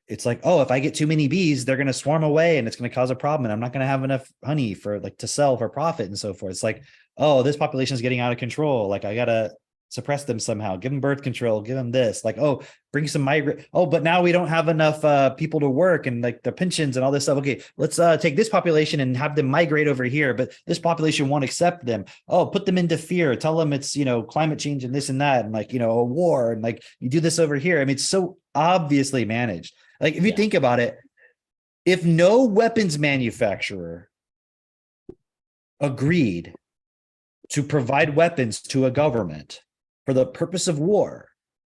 it's like, oh, if I get too many bees, they're going to swarm away and it's going to cause a problem. And I'm not going to have enough honey for like to sell for profit and so forth. It's like, oh, this population is getting out of control. Like I got to suppress them somehow, give them birth control, give them this, like, oh, bring some migrant. Oh, but now we don't have enough people to work and like the pensions and all this stuff. Okay, let's take this population and have them migrate over here, but this population won't accept them. Oh, put them into fear, tell them it's, climate change and this and that, and like, a war, and like you do this over here. I mean, it's so obviously managed. Like if you think about it, if no weapons manufacturer agreed to provide weapons to a government for the purpose of war,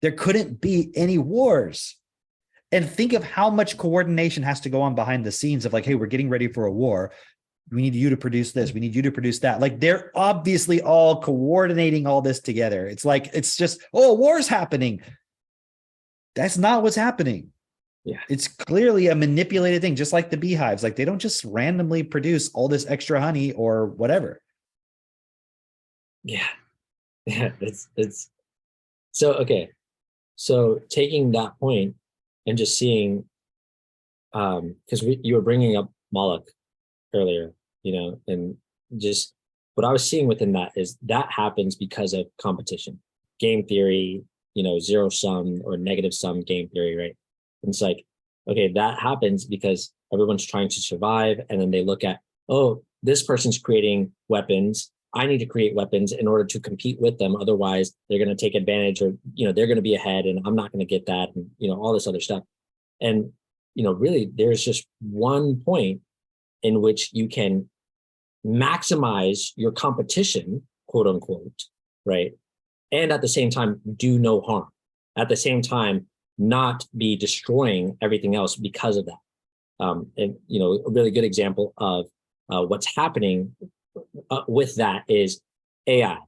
there couldn't be any wars. And think of how much coordination has to go on behind the scenes of like, hey, we're getting ready for a war. We need you to produce this. We need you to produce that. Like they're obviously all coordinating all this together. It's like, it's just, oh, war's happening. That's not what's happening. Yeah. It's clearly a manipulated thing, just like the beehives. Like they don't just randomly produce all this extra honey or whatever. Yeah. It's so, okay. So taking that point and just seeing, because you were bringing up Moloch earlier, and just what I was seeing within that is that happens because of competition, game theory, zero sum or negative sum game theory, right? And it's like, okay, that happens because everyone's trying to survive. And then they look at, oh, this person's creating weapons. I need to create weapons in order to compete with them. Otherwise, they're going to take advantage, or, they're going to be ahead and I'm not going to get that. And, all this other stuff. And, really, there's just one point in which you can maximize your competition, quote unquote, right? And at the same time, do no harm. At the same time, not be destroying everything else because of that. And, a really good example of what's happening with that is AI.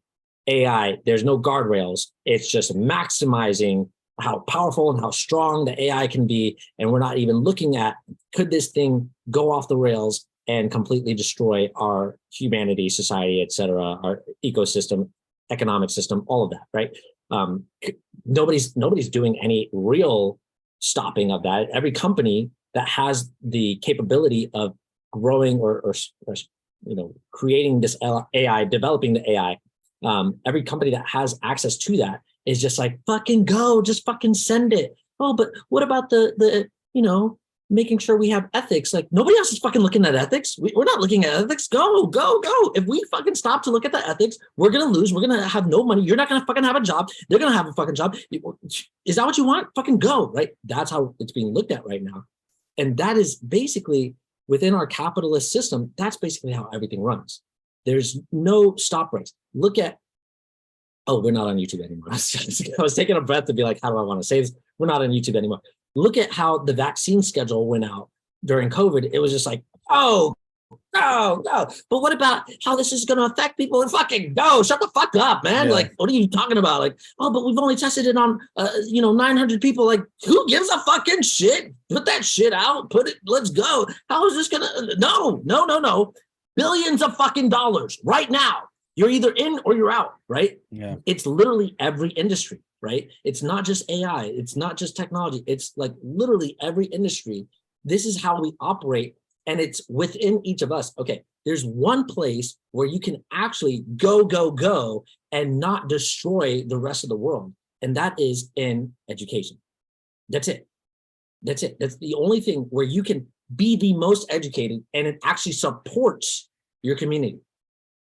AI, there's no guardrails. It's just maximizing how powerful and how strong the AI can be. And we're not even looking at, could this thing go off the rails and completely destroy our humanity, society, et cetera, our ecosystem, economic system, all of that, right? Nobody's doing any real stopping of that. Every company that has the capability of growing or creating this AI, developing the AI, every company that has access to that is just like, fucking go, just fucking send it. Oh, but what about the making sure we have ethics? Like nobody else is fucking looking at ethics. We're not looking at ethics. Go. If we fucking stop to look at the ethics, we're going to lose. We're going to have no money. You're not going to fucking have a job. They're going to have a fucking job. Is that what you want? Fucking go, right? That's how it's being looked at right now. And that is basically within our capitalist system. That's basically how everything runs. There's no stop race. Look at, oh, we're not on YouTube anymore. I was taking a breath to be like, how do I want to say this? We're not on YouTube anymore. Look at how the vaccine schedule went out during COVID. It was just like, oh, no. But what about how this is going to affect people? And fucking go, shut the fuck up, man. Yeah. Like, what are you talking about? Like, oh, but we've only tested it on, 900 people. Like, who gives a fucking shit? Put that shit out. Let's go. How is this going to, no. Billions of fucking dollars right now. You're either in or you're out, right? Yeah. It's literally every industry, right? It's not just AI. It's not just technology. It's like literally every industry. This is how we operate, and it's within each of us. Okay, there's one place where you can actually go and not destroy the rest of the world, and that is in education. That's it. That's the only thing where you can be the most educated, and it actually supports your community.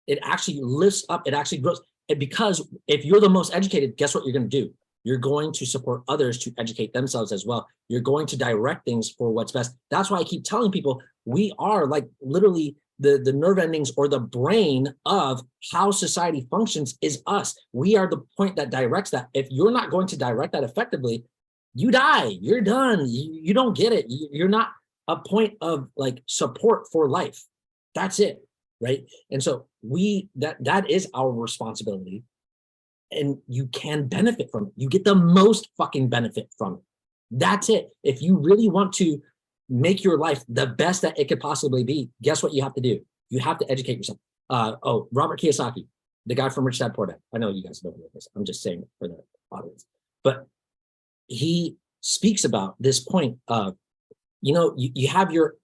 It actually lifts up, it actually grows. And because if you're the most educated, guess what you're going to do? You're going to support others to educate themselves as well. You're going to direct things for what's best. That's why I keep telling people we are like literally the nerve endings or the brain of how society functions is us. We are the point that directs that. If you're not going to direct that effectively, you die, you're done. You don't get it. You're not a point of like support for life. That's it. Right. And so that is our responsibility, and you can benefit from it. You get the most fucking benefit from it. That's it. If you really want to make your life the best that it could possibly be, guess what you have to do? You have to educate yourself. Robert Kiyosaki, the guy from Rich Dad Poor Dad. I know you guys know who it is. I'm just saying it for the audience. But he speaks about this point of, you have your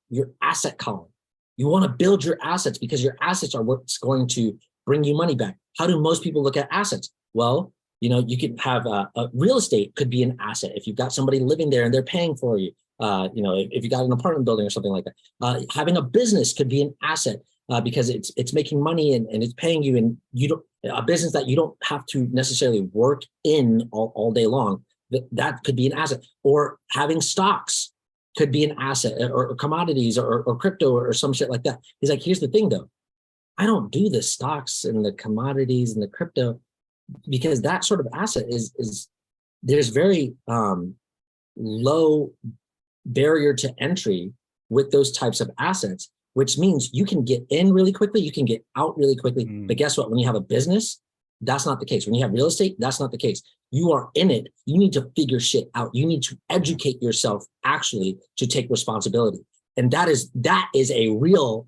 asset column. You want to build your assets because your assets are what's going to bring you money back. How do most people look at assets? Well, you could have a real estate could be an asset. If you've got somebody living there and they're paying for you, if you got an apartment building or something like that, having a business could be an asset because it's making money and it's paying you, and a business that you don't have to necessarily work in all day long. That could be an asset. Or having stocks could be an asset, or commodities or crypto or some shit like that. He's like, here's the thing though. I don't do the stocks and the commodities and the crypto because that sort of asset is there's very low barrier to entry with those types of assets, which means you can get in really quickly, you can get out really quickly. But guess what? When you have a business, that's not the case. When you have real estate, that's not the case. You are in it. You need to figure shit out. You need to educate yourself actually to take responsibility. And that is a real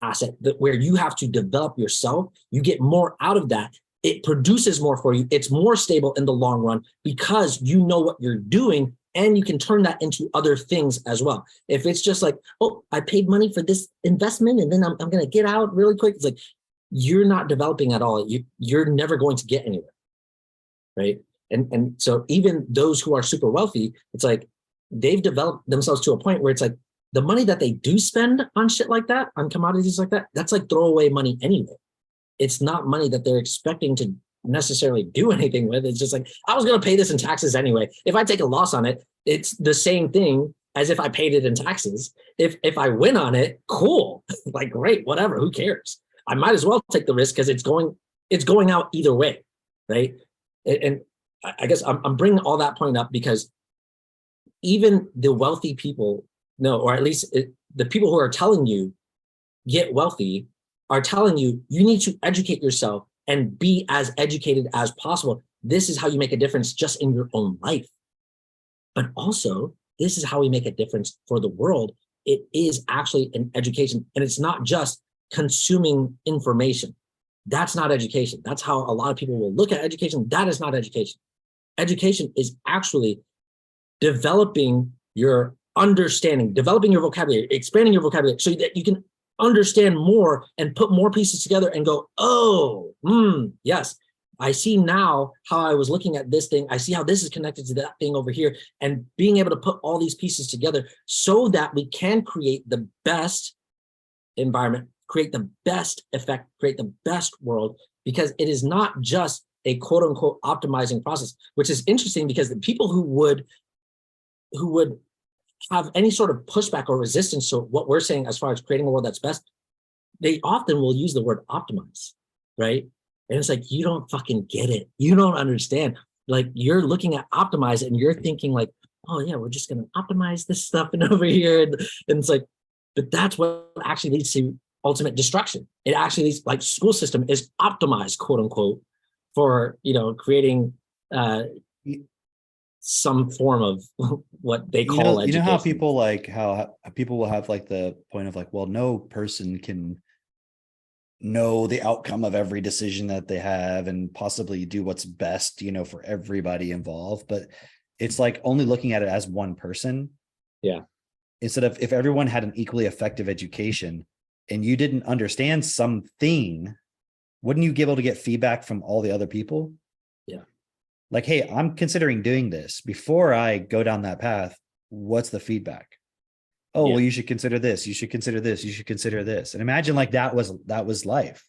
asset where you have to develop yourself. You get more out of that. It produces more for you. It's more stable in the long run because you know what you're doing, and you can turn that into other things as well. If it's just like, oh, I paid money for this investment and then I'm going to get out really quick. It's like, you're not developing at all. You're never going to get anywhere, right? And so even those who are super wealthy, it's like they've developed themselves to a point where it's like the money that they do spend on shit like that, on commodities like that, that's like throwaway money anyway. It's not money that they're expecting to necessarily do anything with. It's just like, I was going to pay this in taxes anyway. If I take a loss on it, it's the same thing as if I paid it in taxes. If I win on it, cool, like great, whatever, who cares? I might as well take the risk because it's going out either way, right? And I guess I'm bringing all that point up because even the wealthy people know, or at least the people who are telling you get wealthy are telling you need to educate yourself and be as educated as possible. This is how you make a difference just in your own life. But also, this is how we make a difference for the world. It is actually an education, and it's not just consuming information. That's not education. That's how a lot of people will look at education. That is not education. Education is actually developing your understanding, developing your vocabulary, expanding your vocabulary so that you can understand more and put more pieces together and go, oh, yes, I see now how I was looking at this thing. I see how this is connected to that thing over here, and being able to put all these pieces together so that we can create the best environment, create the best effect, create the best world, because it is not just a quote unquote optimizing process, which is interesting because the people who would have any sort of pushback or resistance to what we're saying as far as creating a world that's best, they often will use the word optimize, right? And it's like, you don't fucking get it. You don't understand. Like, you're looking at optimize and you're thinking like, oh yeah, we're just going to optimize this stuff and over here. And it's like, but that's what actually leads to ultimate destruction. It actually leads, like, school system is optimized, quote unquote, for, creating some form of what they call education. How people will have like the point of like, well, no person can know the outcome of every decision that they have and possibly do what's best, for everybody involved. But it's like only looking at it as one person. Yeah. Instead of, if everyone had an equally effective education and you didn't understand something, wouldn't you be able to get feedback from all the other people? Yeah. Like, hey, I'm considering doing this. Before I go down that path, what's the feedback? Oh, well, you should consider this. You should consider this. You should consider this. And imagine like that was life.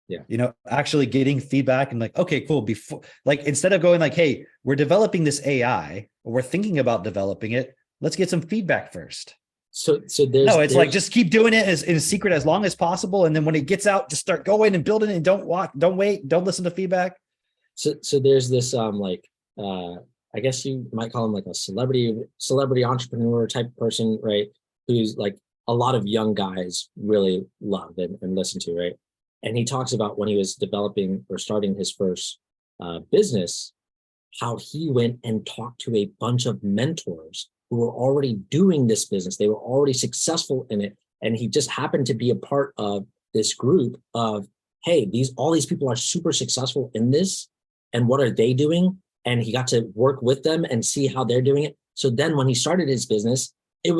Yeah. Actually getting feedback and like, okay, cool. Before, like, instead of going like, hey, we're developing this AI, or we're thinking about developing it, let's get some feedback first. So there's like, just keep doing it as in secret as long as possible. And then when it gets out, just start going and building it, and don't wait, don't listen to feedback. So there's this I guess you might call him like a celebrity entrepreneur type person, right? Who's like a lot of young guys really love and listen to, right? And he talks about when he was developing or starting his first business, how he went and talked to a bunch of mentors who were already doing this business. They were already successful in it. And he just happened to be a part of this group of hey, all these people are super successful in this, and what are they doing? And he got to work with them and see how they're doing it. So then when he started his business, it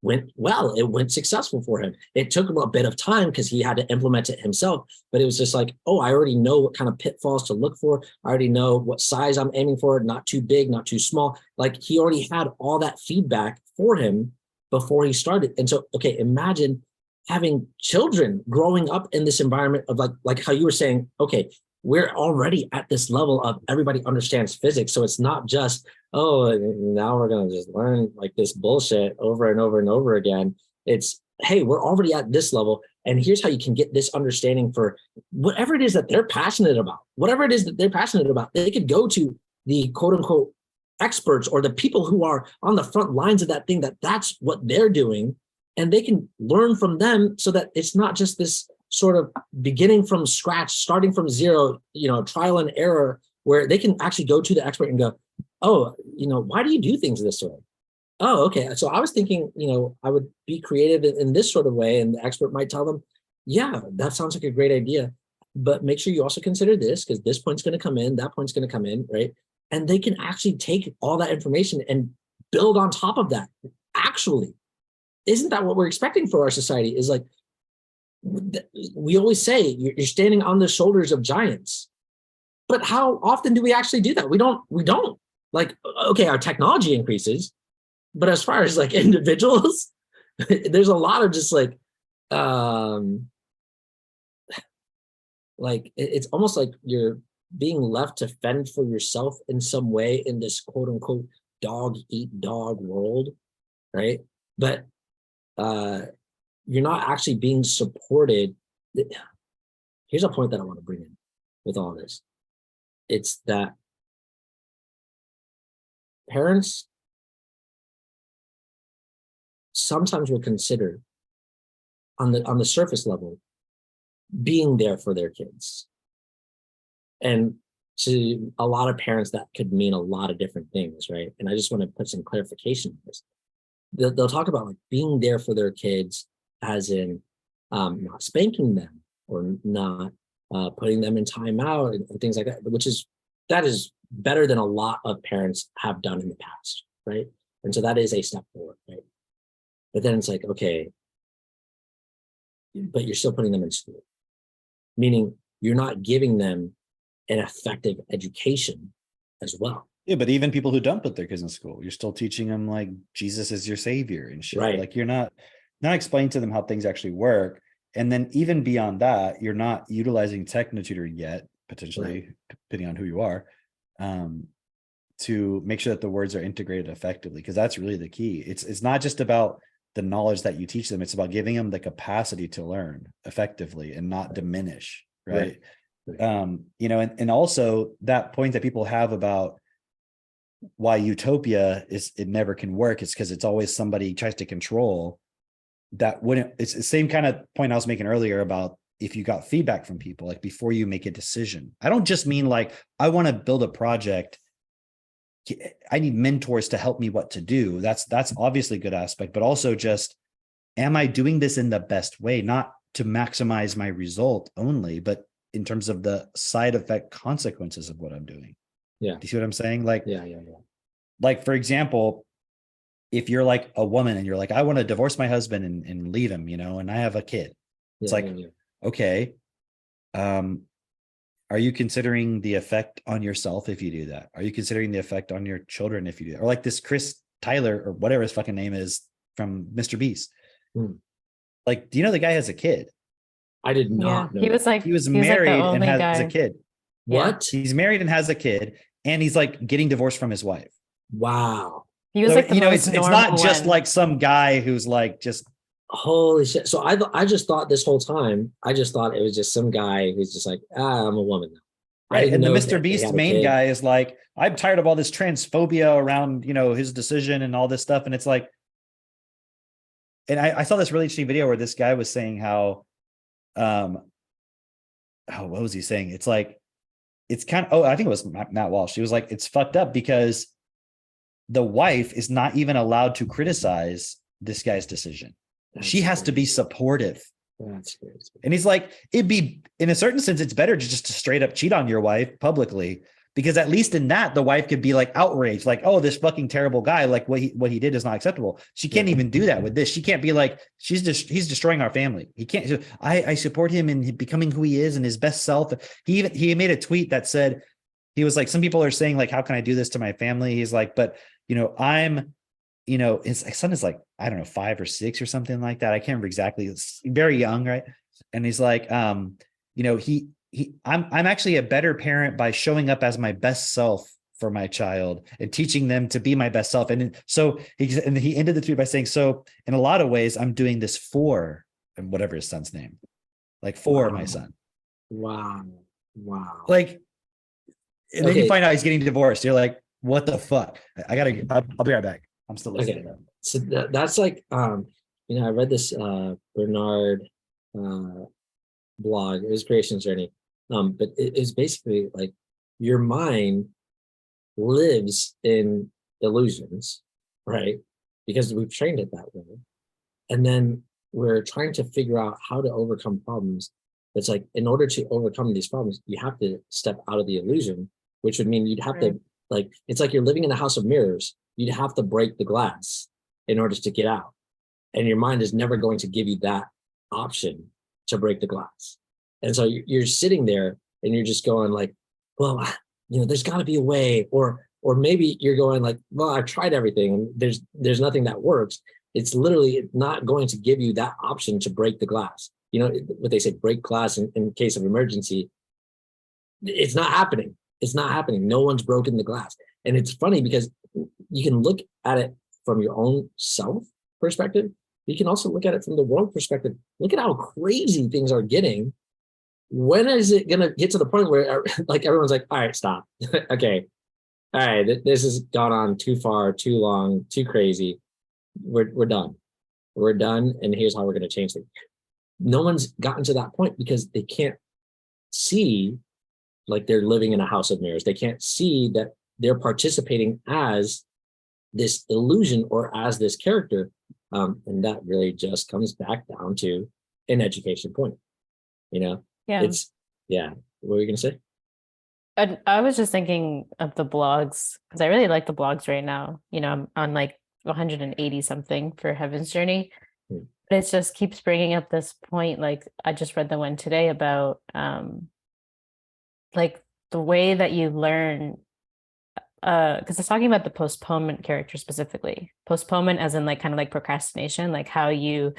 went well, it went successful for him. It took him a bit of time because he had to implement it himself, but it was just like, oh, I already know what kind of pitfalls to look for. I already know what size I'm aiming for, not too big, not too small. Like he already had all that feedback for him before he started. And so, okay, imagine having children growing up in this environment of like how you were saying, okay, we're already at this level of everybody understands physics. So it's not just, oh, now we're going to just learn like this bullshit over and over and over again. It's, hey, we're already at this level. And here's how you can get this understanding for whatever it is that they're passionate about. Whatever it is that they're passionate about, they could go to the quote unquote experts or the people who are on the front lines of that thing, that's what they're doing. And they can learn from them so that it's not just this sort of beginning from scratch, starting from zero, trial and error, where they can actually go to the expert and go, oh, why do you do things this way? Oh, okay. So I was thinking, I would be creative in this sort of way. And the expert might tell them, yeah, that sounds like a great idea, but make sure you also consider this because this point's going to come in, that point's going to come in, right? And they can actually take all that information and build on top of that. Actually, isn't that what we're expecting for our society? Is like, we always say you're standing on the shoulders of giants, but how often do we actually do that? We don't like, okay, our technology increases, but as far as like individuals, there's a lot of just like it's almost like you're being left to fend for yourself in some way in this quote unquote dog eat dog world, right? But you're not actually being supported. Here's a point that I want to bring in with all this. It's that parents sometimes will consider on the surface level being there for their kids. And to a lot of parents, that could mean a lot of different things, right? And I just want to put some clarification on this. They'll talk about like being there for their kids as in not spanking them or not putting them in timeout and things like that, that is better than a lot of parents have done in the past, right? And so that is a step forward, right? But then it's like, okay, but you're still putting them in school, meaning you're not giving them an effective education as well. Yeah, but even people who don't put their kids in school, you're still teaching them like Jesus is your savior and shit. Right. Like you're not explaining to them how things actually work. And then even beyond that, you're not utilizing Technotutor yet, potentially, depending on who you are, to make sure that the words are integrated effectively, because that's really the key. It's not just about the knowledge that you teach them. It's about giving them the capacity to learn effectively and not diminish, right? And also that point that people have about why utopia it never can work is because it's always somebody tries to control. That wouldn't, it's the same kind of point I was making earlier about if you got feedback from people, like before you make a decision. I don't just mean like, I want to build a project, I need mentors to help me what to do. That's obviously a good aspect, but also just, am I doing this in the best way? Not to maximize my result only, but in terms of the side effect consequences of what I'm doing. Yeah. Do you see what I'm saying? Like, yeah. Like, for example, if you're like a woman and you're like, I want to divorce my husband and leave him, and I have a kid. It's okay. Are you considering the effect on yourself if you do that? Are you considering the effect on your children if you do that? Or like this Chris Tyler or whatever his fucking name is from Mr. Beast. Like, do you know the guy has a kid? I did not know. He was married and has a kid. What? He's married and has a kid, and he's like getting divorced from his wife. Wow. He was like the most it's not just like some guy who's like just holy shit. So I just thought this whole time, I just thought it was just some guy who's just like, I'm a woman now. Right. And the Mr. Beast main guy is like, I'm tired of all this transphobia around, his decision and all this stuff. And it's like, and I saw this really interesting video where this guy was saying how, what was he saying? It's like, it's kind of, I think it was Matt Walsh. He was like, it's fucked up because the wife is not even allowed to criticize this guy's decision. She has to be supportive That's crazy. And he's like, it'd be, in a certain sense, it's better just to straight up cheat on your wife publicly, because at least in that, the wife could be like outraged, like, oh, this fucking terrible guy, like what he did is not acceptable. She can't even do that with this. She can't be like, he's destroying our family. He can't. I support him in becoming who he is and his best self. He made a tweet that said, he was like, some people are saying like, how can I do this to my family? He's like, but his son is like, I don't know, 5 or 6 or something like that. I can't remember exactly. It's very young, right? And he's like, I'm actually a better parent by showing up as my best self for my child and teaching them to be my best self. And so he ended the tweet by saying, so in a lot of ways, I'm doing this for, and whatever his son's name, like for my son. Wow. Like, and then you find out he's getting divorced. You're like, what the fuck? I'll be right back. I'm still listening to that. So that's like, I read this Bernard blog, it was Creation's Journey. But it is basically like your mind lives in illusions, right? Because we've trained it that way. And then we're trying to figure out how to overcome problems. It's like, in order to overcome these problems, you have to step out of the illusion, which would mean you'd have to, like, it's like you're living in a house of mirrors. You'd have to break the glass in order to get out. And your mind is never going to give you that option to break the glass. And so you're sitting there and you're just going like, well, there's got to be a way, or maybe you're going like, well, I've tried everything and there's nothing that works. It's literally not going to give you that option to break the glass. What they say, break glass in case of emergency. It's not happening. It's not happening. No one's broken the glass. And it's funny because you can look at it from your own self perspective. You can also look at it from the world perspective. Look at how crazy things are getting. When is it going to get to the point where like everyone's like, all right, stop. Okay. All right. This has gone on too far, too long, too crazy. We're done. We're done. And here's how we're going to change things. No one's gotten to that point because they can't see like they're living in a house of mirrors. They can't see that they're participating as this illusion or as this character. And that really just comes back down to an education point. Yeah. What were you going to say? I was just thinking of the blogs, because I really like the blogs right now. I'm on like 180 something for Heaven's Journey. But it just keeps bringing up this point. Like, I just read the one today about like the way that you learn, because it's talking about the postponement character specifically. Postponement as in like kind of like procrastination, like how you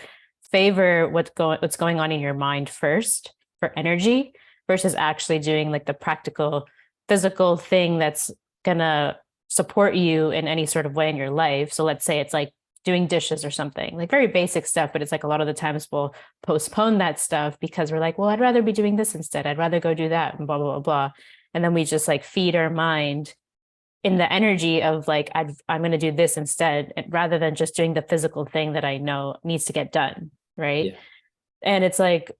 favor what's going on in your mind first for energy versus actually doing like the practical physical thing that's gonna support you in any sort of way in your life. So let's say it's like doing dishes or something, like very basic stuff, but it's like a lot of the times we'll postpone that stuff because we're like, well, I'd rather be doing this instead. I'd rather go do that and blah, blah, blah, blah. And then we just like feed our mind in the energy of like, I'm going to do this instead, rather than just doing the physical thing that I know needs to get done. Right. Yeah. And it's like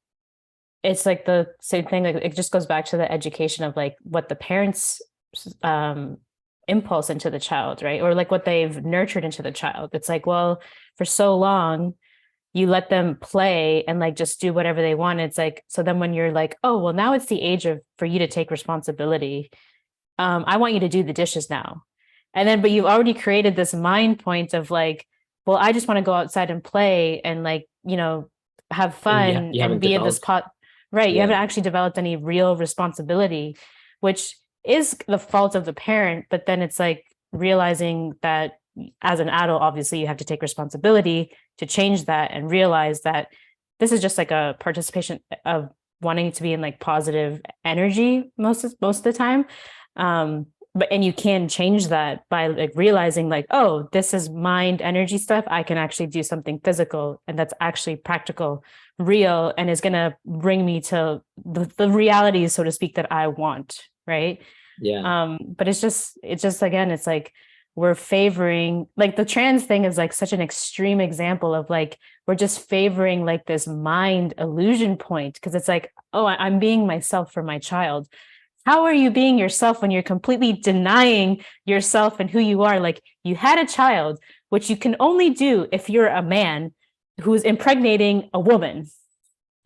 the same thing. Like, it just goes back to the education of like what the parents, impulse into the child, right? Or like what they've nurtured into the child. It's like, well, for so long, you let them play and like just do whatever they want. It's like, so then when you're like, oh, well, now it's the age for you to take responsibility. I want you to do the dishes now. And then, but you've already created this mind point of like, well, I just want to go outside and play and like, have fun and be in this pot. Right. You haven't actually developed any real responsibility, which is the fault of the parent. But then it's like realizing that as an adult, obviously you have to take responsibility to change that and realize that this is just like a participation of wanting to be in like positive energy most of the time. And you can change that by like realizing like, oh, this is mind energy stuff. I can actually do something physical and that's actually practical, real, and is going to bring me to the realities, so to speak, that I want. Right. Yeah. But it's just, again, it's like, we're favoring, like the trans thing is like such an extreme example of like, we're just favoring like this mind illusion point. Because it's like, oh, I'm being myself for my child. How are you being yourself when you're completely denying yourself and who you are? Like, you had a child, which you can only do if you're a man who's impregnating a woman.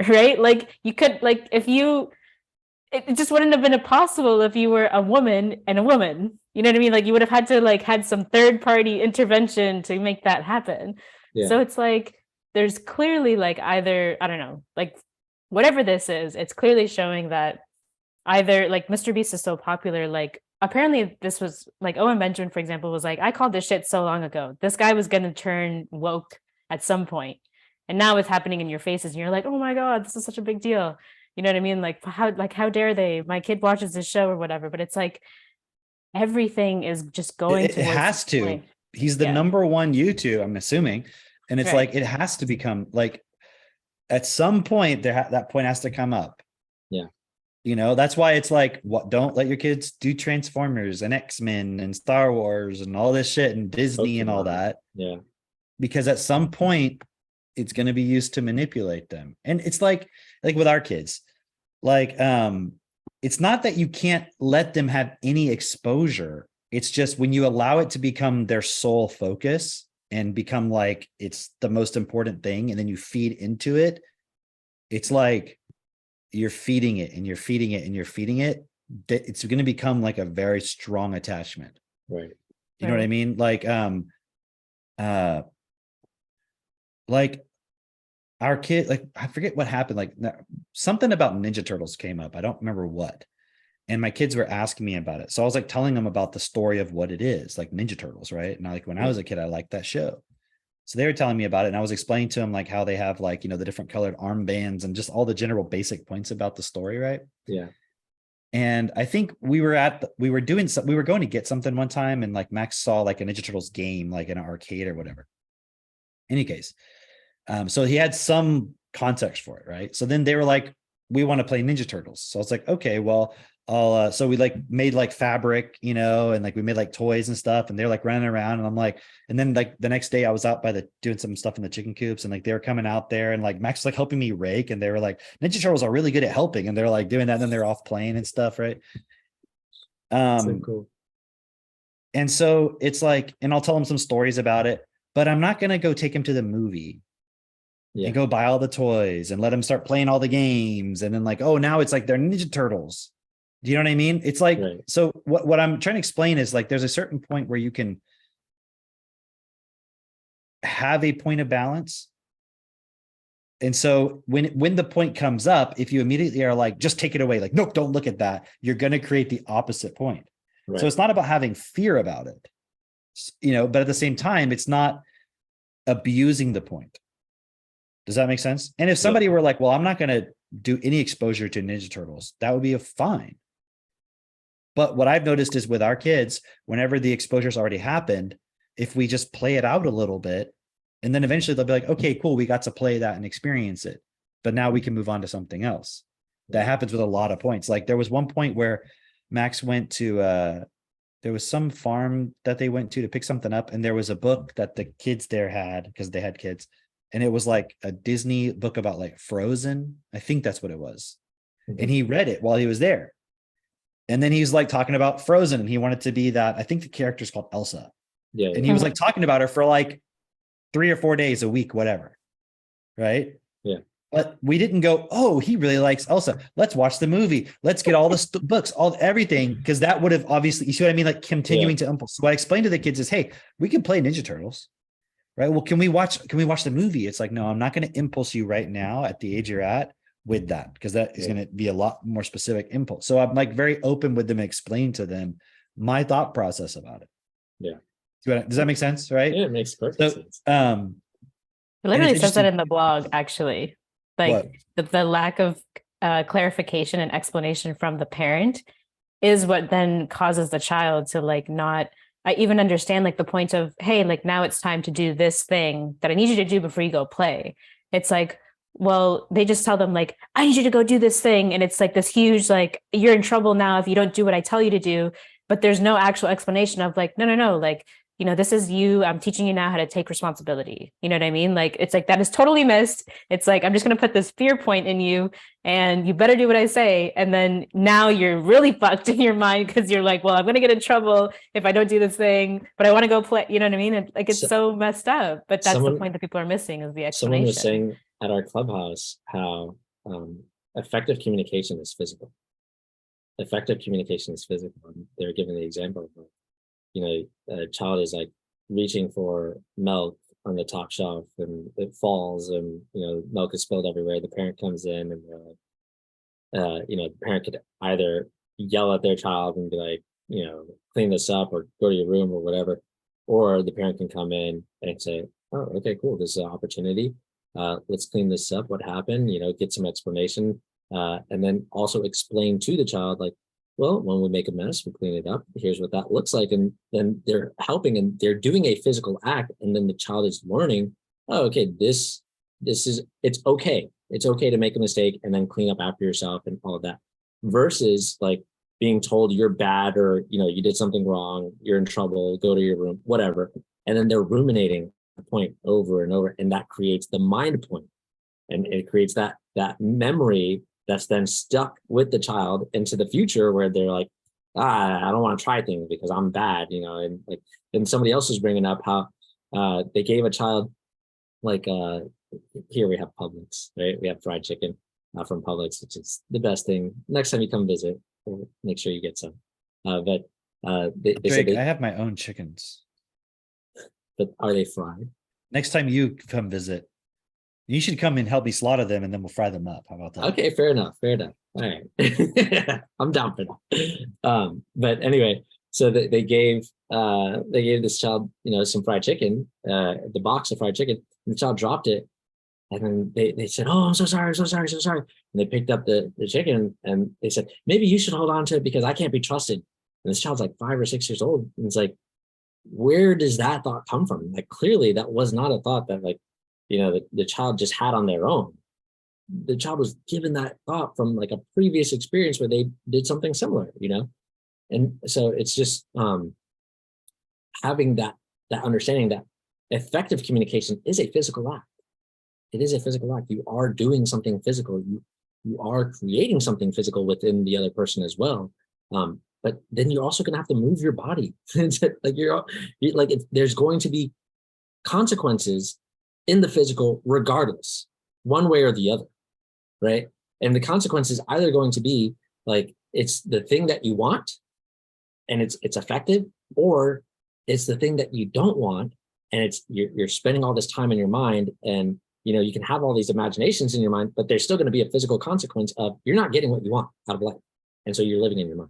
right? Like you could, like, if you, it just wouldn't have been possible if you were a woman and a woman. You know what I mean? Like you would have had to like had some third party intervention to make that happen. Yeah. So it's like there's clearly like either, I don't know, like whatever this is, it's clearly showing that either like Mr. Beast is so popular, like apparently this was like Owen Benjamin, for example, was like, I called this shit so long ago. This guy was gonna turn woke at some point. And now it's happening in your faces, and you're like, oh my God, this is such a big deal. You know what I mean? Like how dare they? My kid watches this show or whatever. But it's like everything is just going It towards has this to. point. He's the Yeah. number one YouTube, I'm assuming. And it's Right. like, it has to become like, at some point that point has to come up. Yeah. You know, that's why it's like, what, don't let your kids do Transformers and X-Men and Star Wars and all this shit and Disney and all Pokemon. that. Yeah. Because at some point it's going to be used to manipulate them. And it's like with our kids, like, it's not that you can't let them have any exposure. It's just when you allow it to become their sole focus and become like it's the most important thing, and then you feed into it, it's like you're feeding it and you're feeding it and you're feeding it. It's going to become like a very strong attachment. Right. You know what I mean? Like our kid, like I forget what happened, like something about Ninja Turtles came up. I don't remember what. And my kids were asking me about it. So I was like telling them about the story of what it is, like Ninja Turtles, right? And like when I was a kid, I liked that show. So they were telling me about it, and I was explaining to them like how they have like, you know, the different colored armbands and just all the general basic points about the story, right? Yeah. And I think we were going to get something one time, and like Max saw like a Ninja Turtles game, like in an arcade or whatever. Any case, so he had some context for it, right? So then they were like, we want to play Ninja Turtles. So I was like, okay, well, I'll so we like made like fabric, you know, and like we made like toys and stuff, and they're like running around, and I'm like, and then like the next day I was out by doing some stuff in the chicken coops, and like they were coming out there, and like Max was like helping me rake, and they were like, Ninja Turtles are really good at helping, and they're like doing that, and then they're off playing and stuff, right? So cool. And so it's like, and I'll tell them some stories about it, but I'm not gonna go take him to the movie and go buy all the toys and let them start playing all the games. And then like, oh, now it's like they're Ninja Turtles. Do you know what I mean? It's like, Right. So what I'm trying to explain is like, there's a certain point where you can have a point of balance. And so when the point comes up, if you immediately are like, just take it away, like, nope, don't look at that, you're going to create the opposite point. Right. So it's not about having fear about it, you know, but at the same time, it's not abusing the point. Does that make sense? And if somebody were like, well, I'm not going to do any exposure to Ninja Turtles, that would be a fine. But what I've noticed is with our kids, whenever the exposure's already happened, if we just play it out a little bit, and then eventually they'll be like, okay, cool, we got to play that and experience it, but now we can move on to something else. That happens with a lot of points. Like there was one point where Max went to, there was some farm that they went to pick something up, and there was a book that the kids there had, because they had kids, and it was like a Disney book about like Frozen. I think that's what it was. And he read it while he was there. And then he's like talking about Frozen, and he wanted to be that. I think the character's called Elsa. Yeah. And he was like talking about her for like 3 or 4 days, a week, whatever. Right. Yeah. But we didn't go, oh, he really likes Elsa. Let's watch the movie. Let's get all the books, everything. Because that would have obviously, you see what I mean? Like continuing to impulse. So what I explained to the kids is, hey, we can play Ninja Turtles. Right. Well, can we watch the movie? It's like, no, I'm not going to impulse you right now at the age you're at with that, because that is going to be a lot more specific impulse. So I'm like very open with them, explain to them my thought process about it. Yeah. Does that make sense? Right. Yeah, it makes perfect sense. It literally says that in the blog, actually, like the lack of clarification and explanation from the parent is what then causes the child to like not I even understand like the point of, hey, like now it's time to do this thing that I need you to do before you go play. It's like, well, they just tell them like, I need you to go do this thing. And it's like this huge, like, you're in trouble now if you don't do what I tell you to do. But there's no actual explanation of like, no, like, you know, this is you. I'm teaching you now how to take responsibility. You know what I mean? Like, it's like, that is totally missed. It's like, I'm just going to put this fear point in you and you better do what I say. And then now you're really fucked in your mind because you're like, well, I'm going to get in trouble if I don't do this thing, but I want to go play. You know what I mean? Like, it's so messed up, but that's the point that people are missing is the explanation. Someone was saying at our clubhouse how effective communication is physical. Effective communication is physical. And they're giving the example of, a child is like reaching for milk on the top shelf and it falls and, milk is spilled everywhere. The parent comes in and they're like, the parent could either yell at their child and be like, clean this up or go to your room or whatever. Or the parent can come in and say, oh, okay, cool. This is an opportunity. Let's clean this up. What happened? Get some explanation. And then also explain to the child, like, well, when we make a mess, we clean it up. Here's what that looks like. And then they're helping and they're doing a physical act. And then the child is learning, oh, okay, this is, it's okay. It's okay to make a mistake and then clean up after yourself and all of that. Versus like being told you're bad or, you did something wrong, you're in trouble, go to your room, whatever. And then they're ruminating the point over and over. And that creates the mind point. And it creates that memory that's then stuck with the child into the future where they're like, I don't want to try things because I'm bad, and like, then somebody else was bringing up how they gave a child like, here we have Publix, right? We have fried chicken from Publix, which is the best thing. Next time you come visit, we'll make sure you get some. But they said Drake, I have my own chickens. but are they fried? Next time you come visit, you should come and help me slaughter them and then we'll fry them up. How about that? Okay, fair enough. All right. I'm down for that. But anyway, so they gave this child, some fried chicken, the box of fried chicken, and the child dropped it. And then they said, oh, I'm so sorry, so sorry, so sorry. And they picked up the chicken and they said, maybe you should hold on to it because I can't be trusted. And this child's like 5 or 6 years old. And it's like, where does that thought come from? Like, clearly that was not a thought that like, the child just had on their own. The child was given that thought from like a previous experience where they did something similar, And so it's just having that understanding that effective communication is a physical act. It is a physical act. You are doing something physical. You are creating something physical within the other person as well. But then you're also going to have to move your body. Like there's going to be consequences in the physical regardless, one way or the other, right? And the consequence is either going to be like it's the thing that you want and it's effective, or it's the thing that you don't want and it's you're spending all this time in your mind, and you can have all these imaginations in your mind, but there's still going to be a physical consequence of you're not getting what you want out of life, and so you're living in your mind.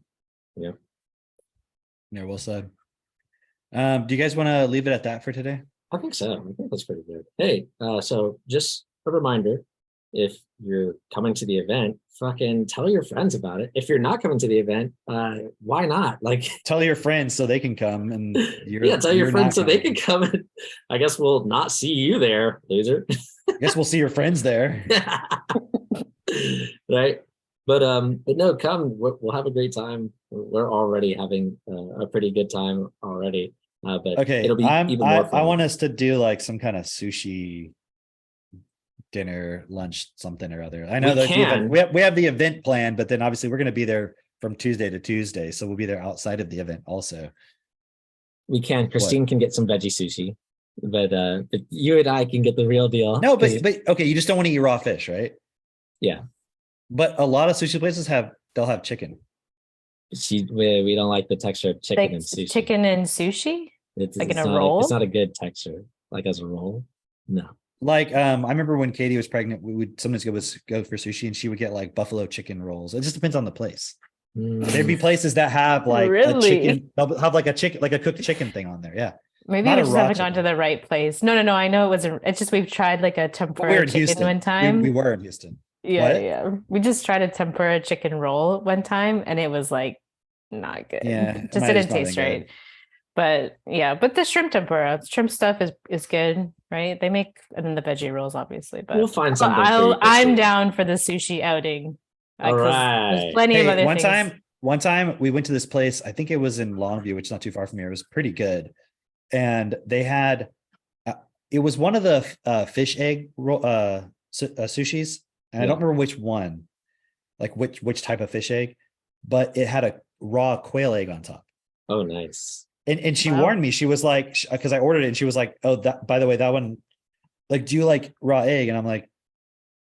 Yeah, well said. Do you guys want to leave it at that for today? I think so. I think that's pretty good. Hey, so just a reminder, if you're coming to the event, fucking tell your friends about it. If you're not coming to the event, why not? Like, tell your friends so they can come and tell your friends so they can come. And I guess we'll not see you there, loser. I guess we'll see your friends there. Right. But no, come. We'll have a great time. We're already having a pretty good time already. But okay, it'll be even more fun. I want us to do like some kind of sushi dinner, lunch, something or other. I know that we have the event planned, but then obviously we're going to be there from Tuesday to Tuesday, so we'll be there outside of the event also. We can. Christine can get some veggie sushi, but you and I can get the real deal. No, but okay, you just don't want to eat raw fish, right? Yeah. But a lot of sushi places they'll have chicken. We don't like the texture of chicken Like and sushi. chicken and sushi? It's Like in a not roll? It's not a good texture. Like as a roll, no. Like I remember when Katie was pregnant, we would sometimes go for sushi, and she would get like buffalo chicken rolls. It just depends on the place. There'd be places that have like a chicken, they'll have like a chicken, like a cooked chicken thing on there. Yeah. Maybe Not we a just raw haven't gone to the right place. No. I know it wasn't. It's just we've tried like a tempura chicken one time. We were in Houston. Yeah, What? yeah. We just tried a tempura chicken roll one time, and it was like not good. Yeah, Just didn't taste right. But yeah, but the shrimp tempura, shrimp stuff is good, right? They make, and then the veggie rolls, obviously. But We'll find something. I'm down for the sushi outing. All 'cause right. There's plenty of other things. One time we went to this place. I think it was in Longview, which is not too far from here. It was pretty good, and they had. It was one of the fish egg sushis, and I don't remember which one, like which type of fish egg, but it had a raw quail egg on top. Oh, nice. And she warned me. She was like, because I ordered it, and she was like, "Oh, that by the way, that one, like, do you like raw egg?" And I'm like,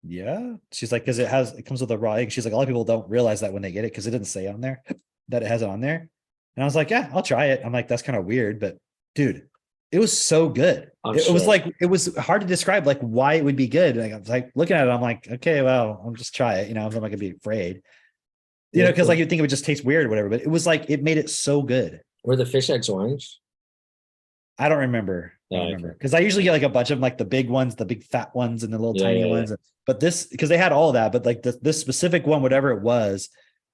Yeah. She's like, because it comes with a raw egg. She's like, a lot of people don't realize that when they get it because it didn't say on there that it has it on there. And I was like, yeah, I'll try it. I'm like, that's kind of weird, but dude, it was so good. I'm It was sure. like, it was hard to describe like why it would be good. Like I was like looking at it, I'm like, okay, well, I'll just try it. You know, I'm not gonna be afraid. You know, because like you'd think it would just taste weird or whatever, but it was like it made it so good. Were the fish eggs orange? I don't remember. I don't Okay. remember because I usually get like a bunch of them, like the big ones, the big fat ones, and the little Yeah, tiny yeah, yeah. ones. But this, because they had all of that, but like this specific one, whatever it was,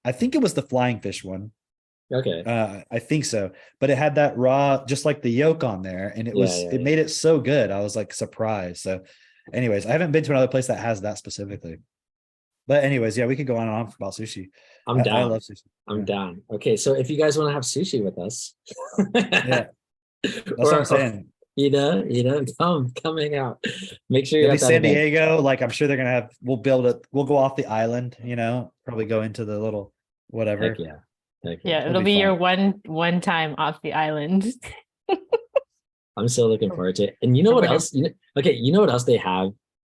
I think it was the flying fish one. Okay. I think so. But it had that raw, just like the yolk on there, and it Yeah, was yeah, it yeah. made it so good. I was like surprised. So, anyways, I haven't been to another place that has that specifically. But anyways, yeah, we could go on and on about sushi. I'm I down. love sushi. I'm Yeah. down. Okay, so if you guys want to have sushi with us, Yeah, that's what I'm saying. you know, come hang out. Make sure It'll you're be at that San event. Diego. Like I'm sure they're gonna have. We'll go off the island. You know, probably go into the little whatever. Heck yeah. Heck yeah. Yeah, It'll it'll be be your fun. one time off the island. I'm so looking forward to it. And you know what We're gonna- else? Okay, you know what else they have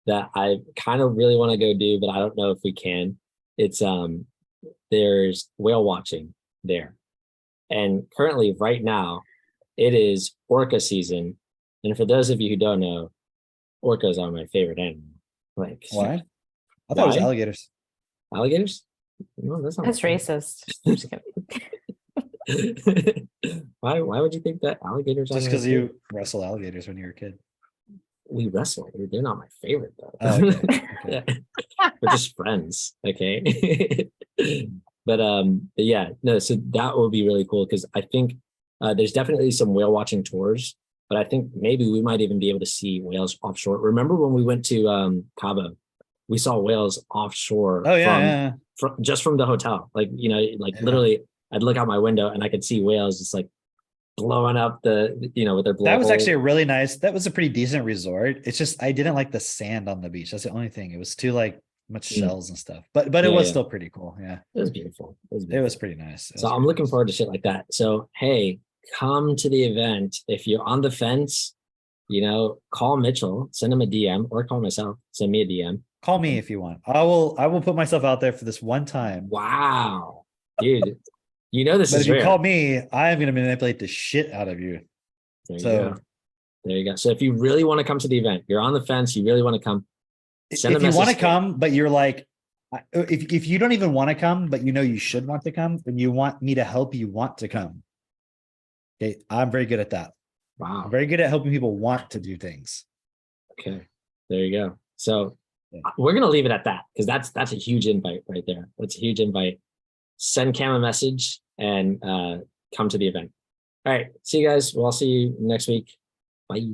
that I kind of really want to go do, but I don't know if we can. It's there's whale watching there. And currently right now it is orca season. And for those of you who don't know, orcas are my favorite animal. Like Why? I thought it was Why? alligators. alligators? No, that's not That's my racist. I'm just kidding. why would you think that alligators are Just my because favorite? you wrestle alligators when you were a kid. We wrestle. They're not my favorite though. Oh, okay. Yeah. We're just friends. Okay. But yeah, no, so that will be really cool because I think there's definitely some whale watching tours, but I think maybe we might even be able to see whales offshore. Remember when we went to Cabo, we saw whales offshore Oh yeah, from just from the hotel. Like, you know, like Yeah. literally I'd look out my window and I could see whales just like blowing up the, you know, with their That was blowhole. actually a really nice. That was a pretty decent resort. It's just I didn't like the sand on the beach. That's the only thing. It was too like much Mm. shells and stuff. But it Yeah, was yeah. still pretty cool. Yeah, It was beautiful. It was it beautiful. was pretty nice. It So was I'm really looking nice. forward to shit like that. So, hey, come to the event. If you're on the fence, you know, call Mitchell, send him a DM, or call myself, send me a DM. Call me if you want. I will put myself out there for this one time. Wow, dude, you know this But is if you rare. call me, I am going to manipulate the shit out of you. There you So go. There you go. So if you really want to come to the event, you're on the fence, you really want to come, send a if you want to message. come, but you're like, if you don't even want to come, but you know you should want to come, then you want me to help you want to come. Okay, I'm very good at that. Wow. I'm very good at helping people want to do things. Okay. There you go. So Yeah. we're gonna leave it at that because that's a huge invite right there. That's a huge invite. Send Cam a message and come to the event. All right. See you guys. Well, I'll see you next week. Bye.